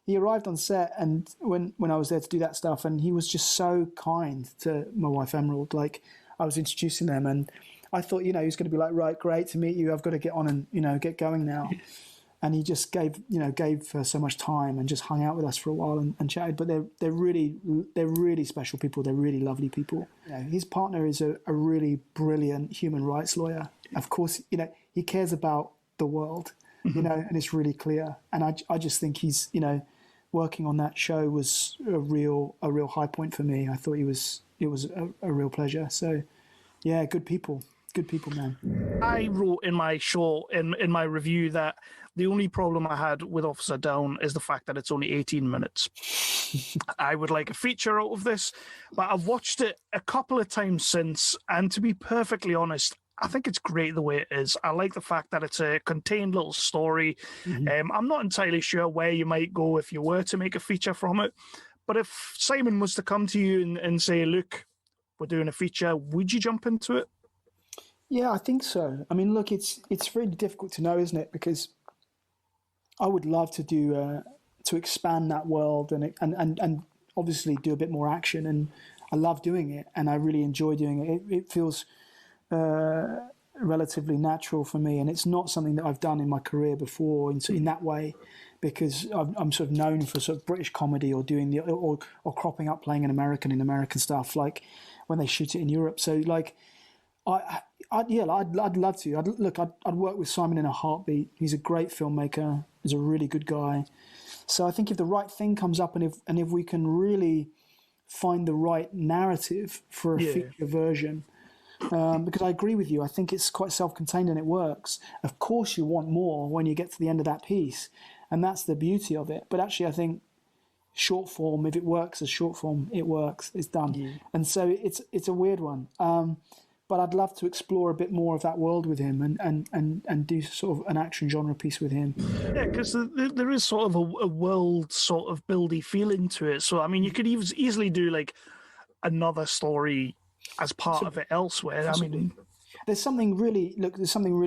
he arrived on set, and when I was there to do that stuff, and he was just so kind to my wife Emerald. Like, I was introducing them, and I thought he was going to be like, right, great to meet you, I've got to get on and get going now. And he just gave her so much time and just hung out with us for a while and chatted. But they're really special people. They're really lovely people. His partner is a really brilliant human rights lawyer. Of course, he cares about the world, and it's really clear. And I just think he's, working on that show was a real high point for me. I thought it was a real pleasure. So, yeah, good people, man. I wrote in my short, in my review, that the only problem I had with Officer Down is the fact that it's only 18 minutes. I would like a feature out of this, but I've watched it a couple of times since, and to be perfectly honest, I think it's great the way it is. I like the fact that it's a contained little story. I'm not entirely sure where you might go if you were to make a feature from it, but if Simon was to come to you and say, look, we're doing a feature, would you jump into it? Yeah, I think so. I mean, look, it's really difficult to know, isn't it? Because I would love to do to expand that world and obviously do a bit more action. And I love doing it, and I really enjoy doing it. It feels relatively natural for me, and it's not something that I've done in my career before in that way, because I'm sort of known for sort of British comedy or doing or cropping up playing an American in American stuff, like when they shoot it in Europe. So like, I'd love to. I'd work with Simon in a heartbeat. He's a great filmmaker. He's a really good guy. So I think if the right thing comes up, and if we can really find the right narrative for a feature version, because I agree with you. I think it's quite self-contained and it works. Of course, you want more when you get to the end of that piece, and that's the beauty of it. But actually, I think short form, if it works as short form, it works. It's done. Yeah. And so it's a weird one. But I'd love to explore a bit more of that world with him and do sort of an action genre piece with him. Yeah, because there is sort of a world sort of buildy feeling to it. So, I mean, you could easily do like another story as part of it elsewhere. I mean, there's something really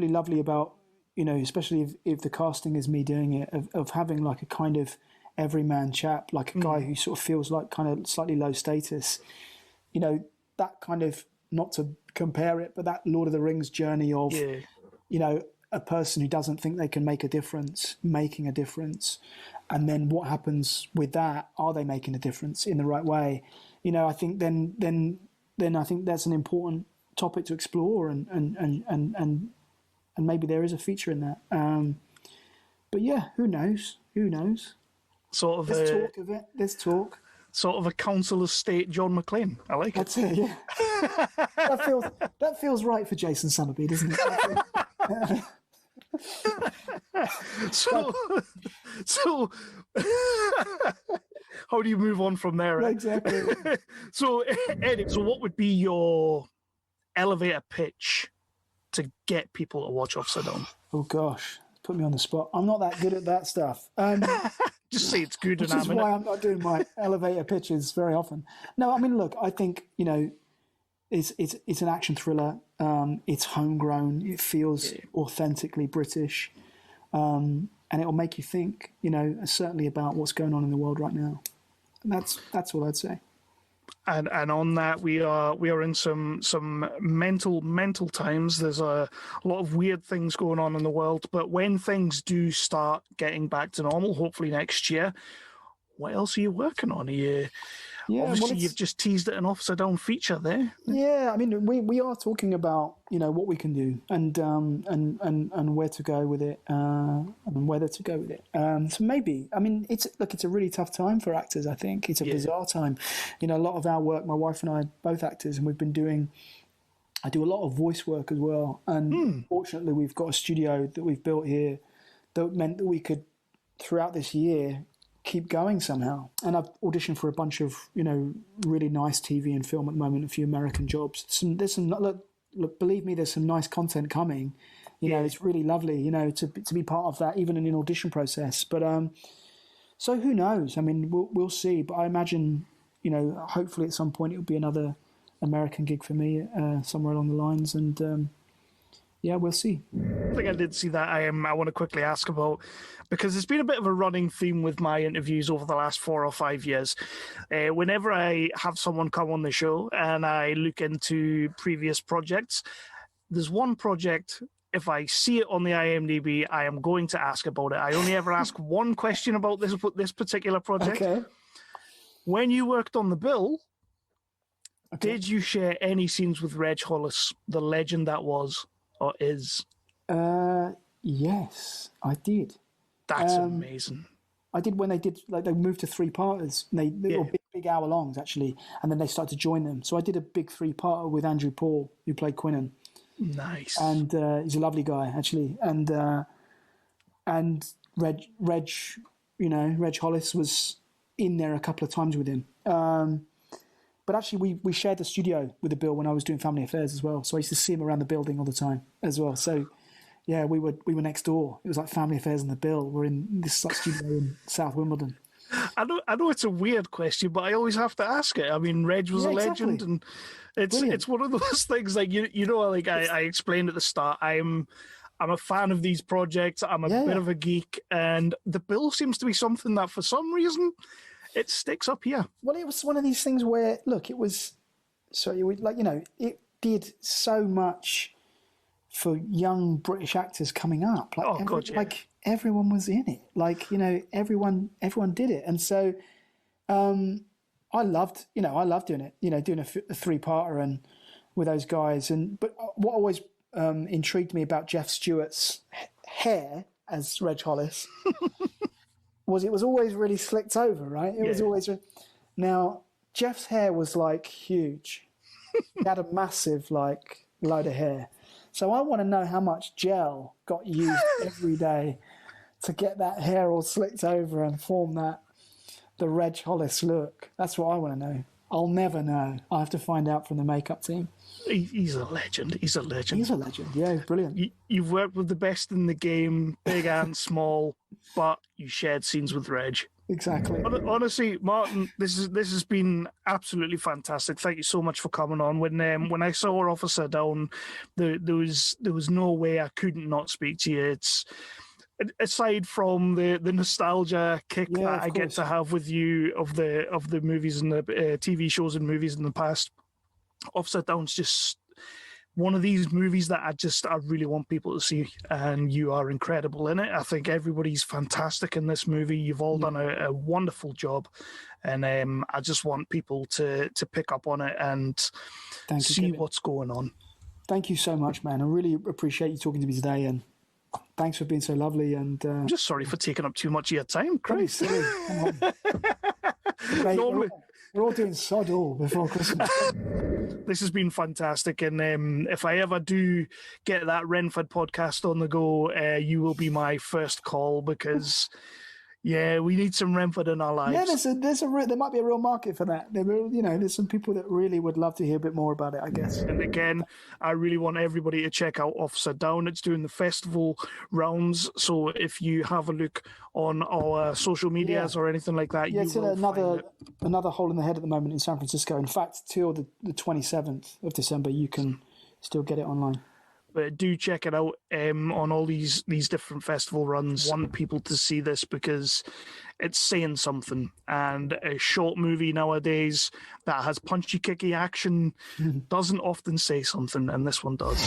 lovely about, especially if the casting is me doing it, of having like a kind of everyman chap, like a guy who sort of feels like kind of slightly low status, that kind of, not to compare it, but that Lord of the Rings journey of, a person who doesn't think they can make a difference, making a difference. And then what happens with that? Are they making a difference in the right way? I think then I think that's an important topic to explore, and maybe there is a feature in that. But yeah, who knows? Sort of Let's talk of it. Let's talk. Sort of a council of state John McClane. I like it. That's it, yeah. that feels right for Jason Summerby, doesn't it? So how do you move on from there? Right? Exactly. So, Eddie, what would be your elevator pitch to get people to watch Upside Down? Oh gosh, put me on the spot. I'm not that good at that stuff. Just say it's good, Which and is why I'm not doing my elevator pitches very often. No, I mean, look, I think, it's an action thriller. It's homegrown. It feels authentically British, and it'll make you think. Certainly about what's going on in the world right now. And that's all I'd say. And on that, we are in some mental times. There's a lot of weird things going on in the world. But when things do start getting back to normal, hopefully next year, what else are you working on? Obviously, you've just teased it an Upside Down feature there. Yeah, I mean, we are talking about what we can do and where to go with it and whether to go with it. So maybe, I mean, it's a really tough time for actors. I think it's a bizarre time. A lot of our work. My wife and I are both actors, and I do a lot of voice work as well. And fortunately, we've got a studio that we've built here that meant that we could, throughout this year, keep going somehow. And I've auditioned for a bunch of really nice TV and film at the moment, a few American jobs. There's some look, believe me, there's some nice content coming. It's really lovely to be part of that, even in an audition process. But so who knows? I mean, we'll see. But I imagine hopefully at some point it'll be another American gig for me somewhere along the lines. And we'll see. I think I did see that. I want to quickly ask about, because it's been a bit of a running theme with my interviews over the last 4 or 5 years. Whenever I have someone come on the show and I look into previous projects, there's one project, if I see it on the IMDb, I am going to ask about it. I only ever ask one question about this particular project. Okay. When you worked on the bill, did you share any scenes with Reg Hollis, the legend that was or is? Yes, I did. That's amazing. I did when they moved to 3-parters. They were big hour-longs, actually, and then they started to join them. So I did a big 3-parter with Andrew Paul, who played Quinnen. Nice. And he's a lovely guy, actually. And Reg Hollis was in there a couple of times with him. But actually, we shared the studio with the Bill when I was doing Family Affairs as well. So I used to see him around the building all the time as well. So yeah, we were next door. It was like Family Affairs and the Bill. We're in this studio in South Wimbledon. I know it's a weird question, but I always have to ask it. I mean, Reg was a legend, and it's one of those things like I explained at the start. I'm a fan of these projects. I'm a bit of a geek, and the Bill seems to be something that for some reason it sticks up here. Well, it was one of these things where it did so much for young British actors coming up. Like everyone was in it. Everyone did it. And so I loved doing it, doing a 3-parter and with those guys. But what always intrigued me about Jeff Stewart's hair as Reg Hollis was it was always really slicked over, right? It was always... Now, Jeff's hair was huge. He had a massive load of hair. So I want to know how much gel got used every day to get that hair all slicked over and form the Reg Hollis look. That's what I want to know. I'll never know. I'll have to find out from the makeup team. He's a legend. He's a legend, yeah, brilliant. You've worked with the best in the game, big and small, but you shared scenes with Reg. Exactly. Honestly, Martin, this has been absolutely fantastic. Thank you so much for coming on. When I saw Officer Down, there was no way I couldn't not speak to you. It's aside from the nostalgia kick that I get to have with you of the movies and the TV shows and movies in the past, Officer Down's just one of these movies that I really want people to see, and you are incredible in it. I think everybody's fantastic in this movie. You've all done a wonderful job, and I just want people to pick up on it and see what's going on. Thank you so much, man. I really appreciate you talking to me today, and thanks for being so lovely. And I'm just sorry for taking up too much of your time, Chris. We're all doing sod all before Christmas. This has been fantastic, and if I ever do get that Renford podcast on the go, you will be my first call, because Yeah, we need some Renford in our lives. Yeah, there might be a real market for that. There's some people that really would love to hear a bit more about it, I guess. And again, I really want everybody to check out Officer Down. It's doing the festival rounds, so if you have a look on our social medias or anything like that, yeah, you it's will another hole in the head at the moment in San Francisco. In fact, till the 27th of December, you can still get it online. But do check it out on all these different festival runs. I want people to see this because it's saying something. And a short movie nowadays that has punchy, kicky action doesn't often say something, and this one does.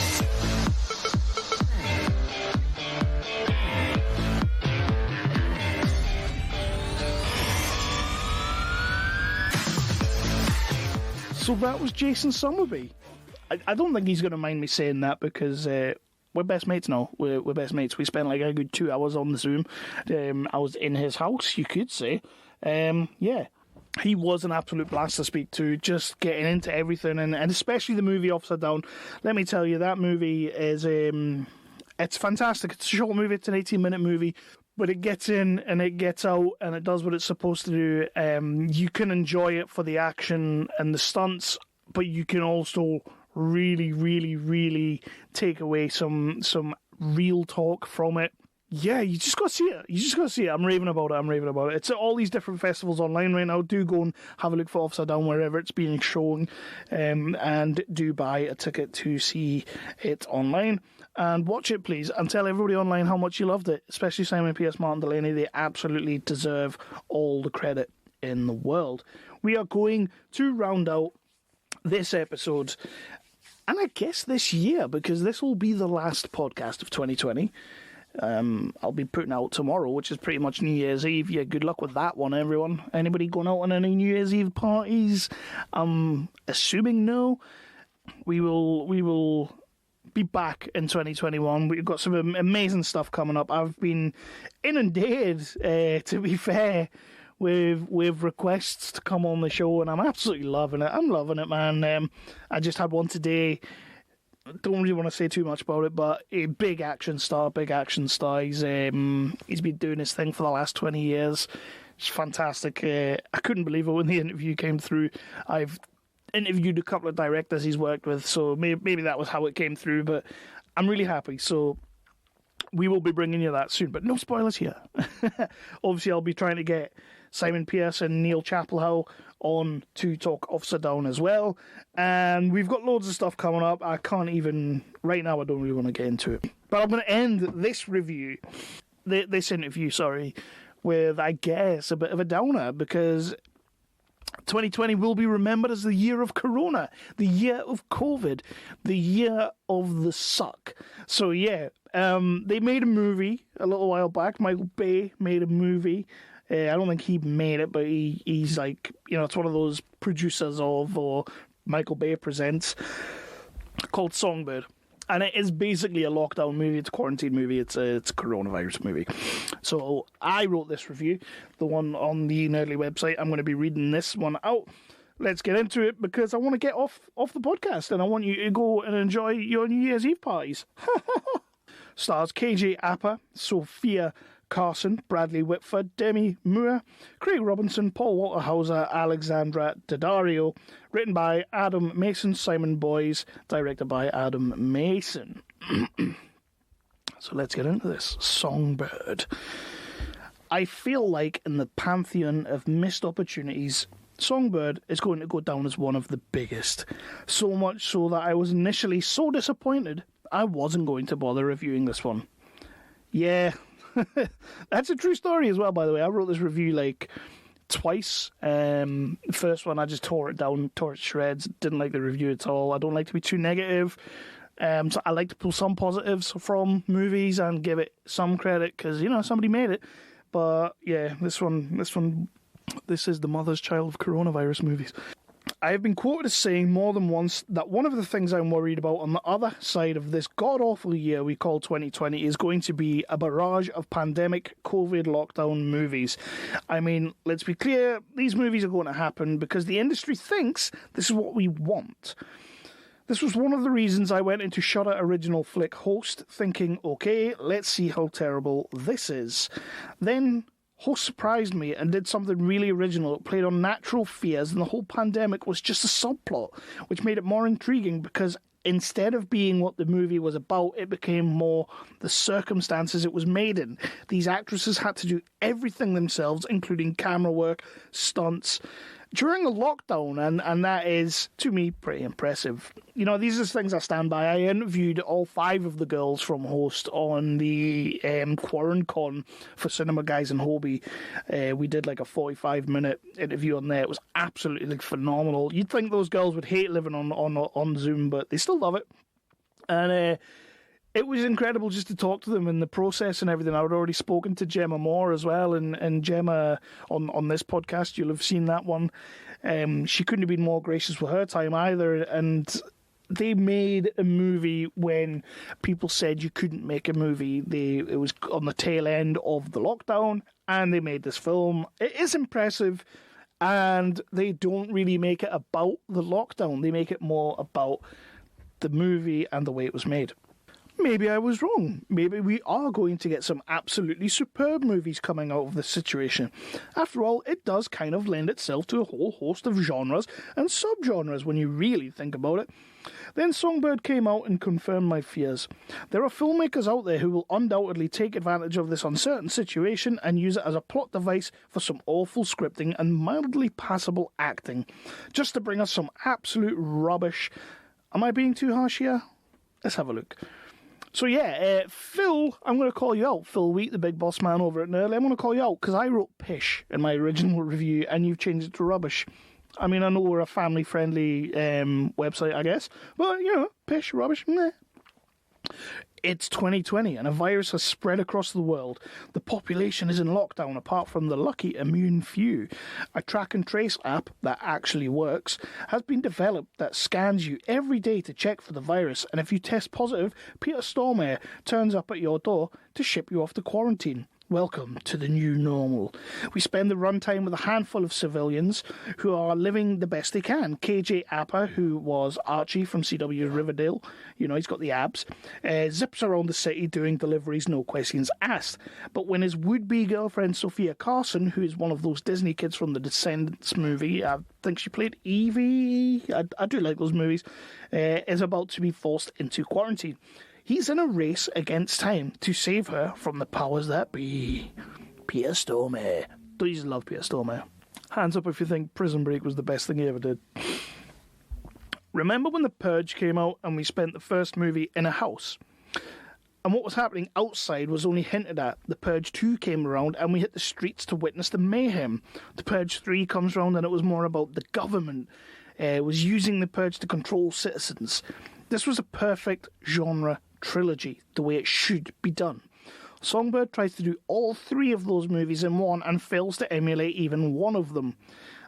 So that was Jason Summerby. I don't think he's going to mind me saying that because we're best mates now. We're best mates. We spent like a good 2 hours on the Zoom. I was in his house, you could say. Yeah. He was an absolute blast to speak to, just getting into everything, and especially the movie Officer Down. Let me tell you, that movie is it's fantastic. It's a short movie. It's an 18-minute movie. But it gets in and it gets out and it does what it's supposed to do. You can enjoy it for the action and the stunts, but you can also really, really, really take away some real talk from it. Yeah, you just got to see it. You just got to see it. I'm raving about it. It's at all these different festivals online right now. Do go and have a look for Officer Down wherever it's being shown, and do buy a ticket to see it online. And watch it, please, and tell everybody online how much you loved it, especially Simon P.S. Martin Delaney. They absolutely deserve all the credit in the world. We are going to round out this episode, and I guess this year, because this will be the last podcast of 2020. I'll be putting out tomorrow, which is pretty much New Year's Eve. Yeah, good luck with that one, everyone. Anybody going out on any New Year's Eve parties? I'm assuming no. We will be back in 2021. We've got some amazing stuff coming up. I've been inundated, to be fair, with requests to come on the show, and I'm absolutely loving it. I'm loving it, man. I just had one today. Don't really want to say too much about it, but a big action star. He's been doing his thing for the last 20 years. It's fantastic. I couldn't believe it when the interview came through. I've interviewed a couple of directors he's worked with, so maybe that was how it came through, but I'm really happy. So we will be bringing you that soon, but no spoilers here. Obviously, I'll be trying to get Simon Pearce and Neil Chapelhow on to talk Officer Down as well. And we've got loads of stuff coming up. I don't really want to get into it. But I'm going to end this interview, with, I guess, a bit of a downer, because 2020 will be remembered as the year of Corona, the year of COVID, the year of the suck. So yeah, they made a movie a little while back. Michael Bay made a movie. I don't think he made it, but he's like, it's one of those producers or Michael Bay presents, called Songbird. And it is basically a lockdown movie. It's a quarantine movie. It's a coronavirus movie. So I wrote this review, the one on the Nerdly website. I'm going to be reading this one out. Let's get into it, because I want to get off the podcast and I want you to go and enjoy your New Year's Eve parties. Stars KJ Apa, Sophia Carson, Bradley Whitford, Demi Moore, Craig Robinson, Paul Walter Hauser, Alexandra Daddario. Written by Adam Mason, Simon Boyes, directed by Adam Mason. So let's get into this. Songbird. I feel like in the pantheon of missed opportunities, Songbird is going to go down as one of the biggest. So much so that I was initially so disappointed I wasn't going to bother reviewing this one. Yeah, that's a true story as well, by the way. I wrote this review twice. The first one, I just tore it to shreds. Didn't like the review at all. I don't like to be too negative. So I like to pull some positives from movies and give it some credit because, somebody made it. But yeah, this is the mother's child of coronavirus movies. I have been quoted as saying more than once that one of the things I'm worried about on the other side of this god-awful year we call 2020 is going to be a barrage of pandemic COVID lockdown movies. I mean, let's be clear, these movies are going to happen because the industry thinks this is what we want. This was one of the reasons I went into Shudder Original Flick Host thinking, okay, let's see how terrible this is. Then Host surprised me and did something really original. It played on natural fears, and the whole pandemic was just a subplot, which made it more intriguing because instead of being what the movie was about, it became more the circumstances it was made in. These actresses had to do everything themselves, including camera work, stunts, during a lockdown, and that is, to me, pretty impressive. You know, these are things I stand by. I interviewed all 5 of the girls from Host on the QuaranCon for Cinema Guys and Hobie. We did like a 45-minute interview on there. It was absolutely phenomenal. You'd think those girls would hate living on Zoom, but they still love it. And it was incredible just to talk to them in the process and everything. I had already spoken to Gemma Moore as well, and Gemma, on this podcast, you'll have seen that one. She couldn't have been more gracious with her time either, and they made a movie when people said you couldn't make a movie. It was on the tail end of the lockdown, and they made this film. It is impressive, and they don't really make it about the lockdown. They make it more about the movie and the way it was made. Maybe I was wrong. Maybe we are going to get some absolutely superb movies coming out of this situation. After all, it does kind of lend itself to a whole host of genres and subgenres when you really think about it. Then Songbird came out and confirmed my fears. There are filmmakers out there who will undoubtedly take advantage of this uncertain situation and use it as a plot device for some awful scripting and mildly passable acting, just to bring us some absolute rubbish. Am I being too harsh here? Let's have a look. So yeah, Phil, I'm going to call you out. Phil Wheat, the big boss man over at Nerdly, I'm going to call you out because I wrote pish in my original review and you've changed it to rubbish. I mean, I know we're a family-friendly website, I guess, but, you know, pish, rubbish, meh. It's 2020 and a virus has spread across the world. The population is in lockdown apart from the lucky immune few. A track and trace app that actually works has been developed that scans you every day to check for the virus, and if you test positive, Peter Stormare turns up at your door to ship you off to quarantine. Welcome to the new normal. We spend the runtime with a handful of civilians who are living the best they can. KJ Apa, who was Archie from CW Riverdale, you know, he's got the abs, zips around the city doing deliveries, no questions asked. But when his would-be girlfriend Sophia Carson, who is one of those Disney kids from the Descendants movie, I think she played Evie, I do like those movies, is about to be forced into quarantine. He's in a race against time to save her from the powers that be. Peter Stormare. Don't you just love Peter Stormare? Hands up if you think Prison Break was the best thing he ever did. Remember when The Purge came out and we spent the first movie in a house? And what was happening outside was only hinted at. The Purge 2 came around and we hit the streets to witness the mayhem. The Purge 3 comes around and it was more about the government. Was using the Purge to control citizens. This was a perfect genre trilogy, the way it should be done. Songbird tries to do all 3 of those movies in one and fails to emulate even one of them.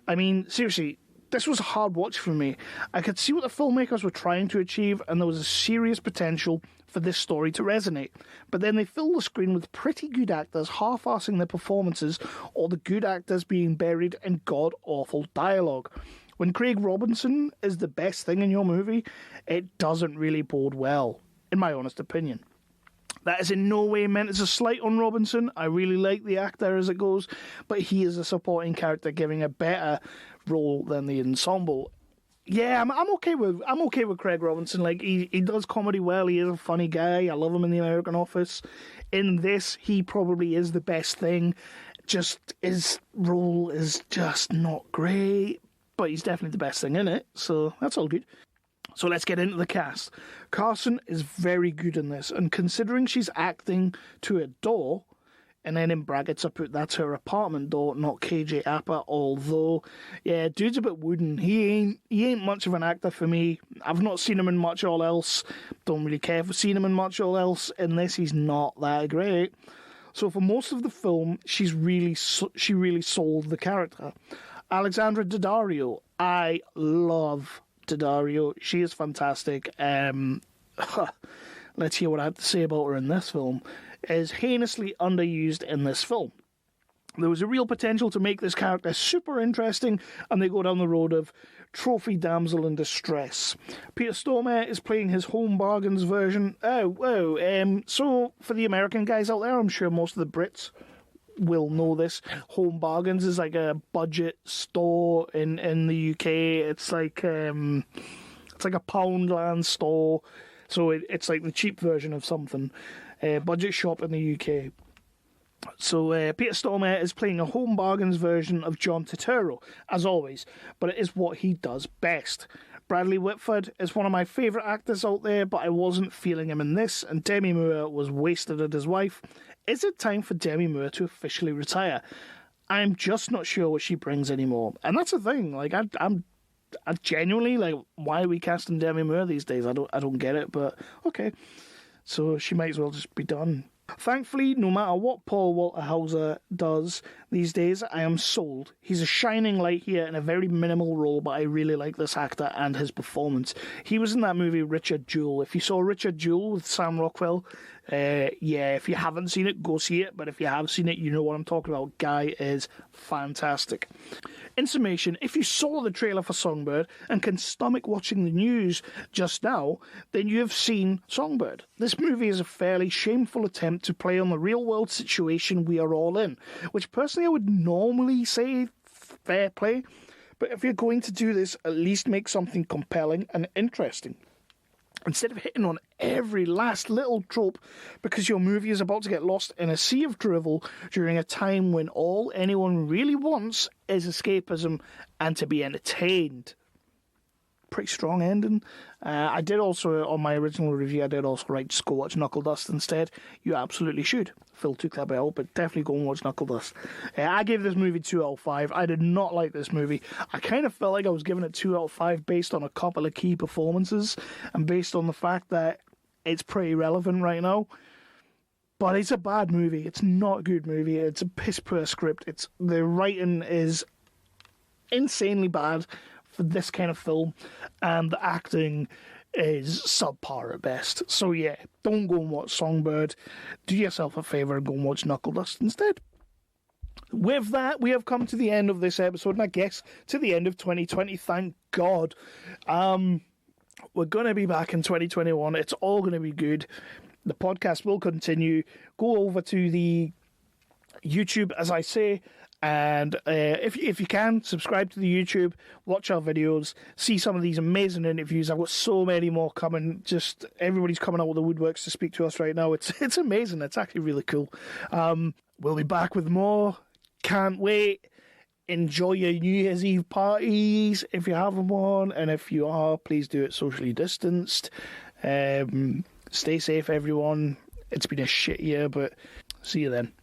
I mean, seriously, this was a hard watch for me. I could see what the filmmakers were trying to achieve, and there was a serious potential for this story to resonate. But then they filled the screen with pretty good actors half-arsing their performances, or the good actors being buried in god-awful dialogue. When Craig Robinson is the best thing in your movie, it doesn't really bode well, in my honest opinion. That is in no way meant as a slight on Robinson. I really like the actor as it goes, but he is a supporting character giving a better role than the ensemble. Yeah, I'm okay with Craig Robinson. Like he does comedy well. He is a funny guy. I love him in The American Office. In this, he probably is the best thing. Just his role is just not great, but he's definitely the best thing in it. So that's all good. So let's get into the cast. Carson is very good in this, and considering she's acting to a door, and then in brackets I put that's her apartment door, not KJ Apa, although, yeah, dude's a bit wooden. He ain't much of an actor for me. I've not seen him in much all else. Don't really care for seeing him in much all else. In this, he's not that great. So for most of the film, she really sold the character. Alexandra Daddario, I love Daddario. She is fantastic. Let's hear what I have to say about her in this film. Is heinously underused in this film. There was a real potential to make this character super interesting, and they go down the road of trophy damsel in distress. Peter Stormare is playing his Home Bargains version. So for the American guys out there, I'm sure most of the Brits will know this. Home Bargains is like a budget store in the UK. It's like a Poundland store, so it's like the cheap version of something. Budget shop in the UK. So Peter Stormare is playing a Home Bargains version of John Turturro, as always, but it is what he does best. Bradley Whitford is one of my favourite actors out there, but I wasn't feeling him in this, and Demi Moore was wasted as his wife. Is it time for Demi Moore to officially retire? I'm just not sure what she brings anymore. And that's the thing, like, I genuinely, like, why are we casting Demi Moore these days? I don't get it, but okay. So she might as well just be done. Thankfully, no matter what Paul Walter Hauser does these days, I am sold. He's a shining light here in a very minimal role, but I really like this actor and his performance. He was in that movie Richard Jewell. If you saw Richard Jewell with Sam Rockwell, if you haven't seen it, go see it. But if you have seen it, you know what I'm talking about. Guy is fantastic. In summation, if you saw the trailer for Songbird and can stomach watching the news just now, then you have seen Songbird. This movie is a fairly shameful attempt to play on the real-world situation we are all in, which personally I would normally say fair play, but if you're going to do this, at least make something compelling and interesting. Instead of hitting on every last little trope because your movie is about to get lost in a sea of drivel during a time when all anyone really wants is escapism and to be entertained. Pretty strong ending. I did also, on my original review, I did also write, just go watch Knuckle Dust instead. You absolutely should. Phil took that bit out, but definitely go and watch Knuckle Dust. I gave this movie 2 out of 5. I did not like this movie. I kind of felt like I was giving it 2 out of 5 based on a couple of key performances and based on the fact that it's pretty relevant right now. But it's a bad movie. It's not a good movie. It's a piss-poor script. The writing is insanely bad for this kind of film, and the acting is subpar at best. So yeah, don't go and watch Songbird. Do yourself a favour and go and watch Knuckle Dust instead. With that, we have come to the end of this episode, and I guess to the end of 2020, thank God. We're going to be back in 2021. It's all going to be good. The podcast will continue. Go over to the YouTube, as I say, and if you can, subscribe to the YouTube, watch our videos, see some of these amazing interviews. I've got so many more coming. Just everybody's coming out with the woodworks to speak to us right now. It's amazing. It's actually really cool. We'll be back with more. Can't wait. Enjoy your New Year's Eve parties if you have one, and if you are, please do it socially distanced. Stay safe, everyone. It's been a shit year, but see you then.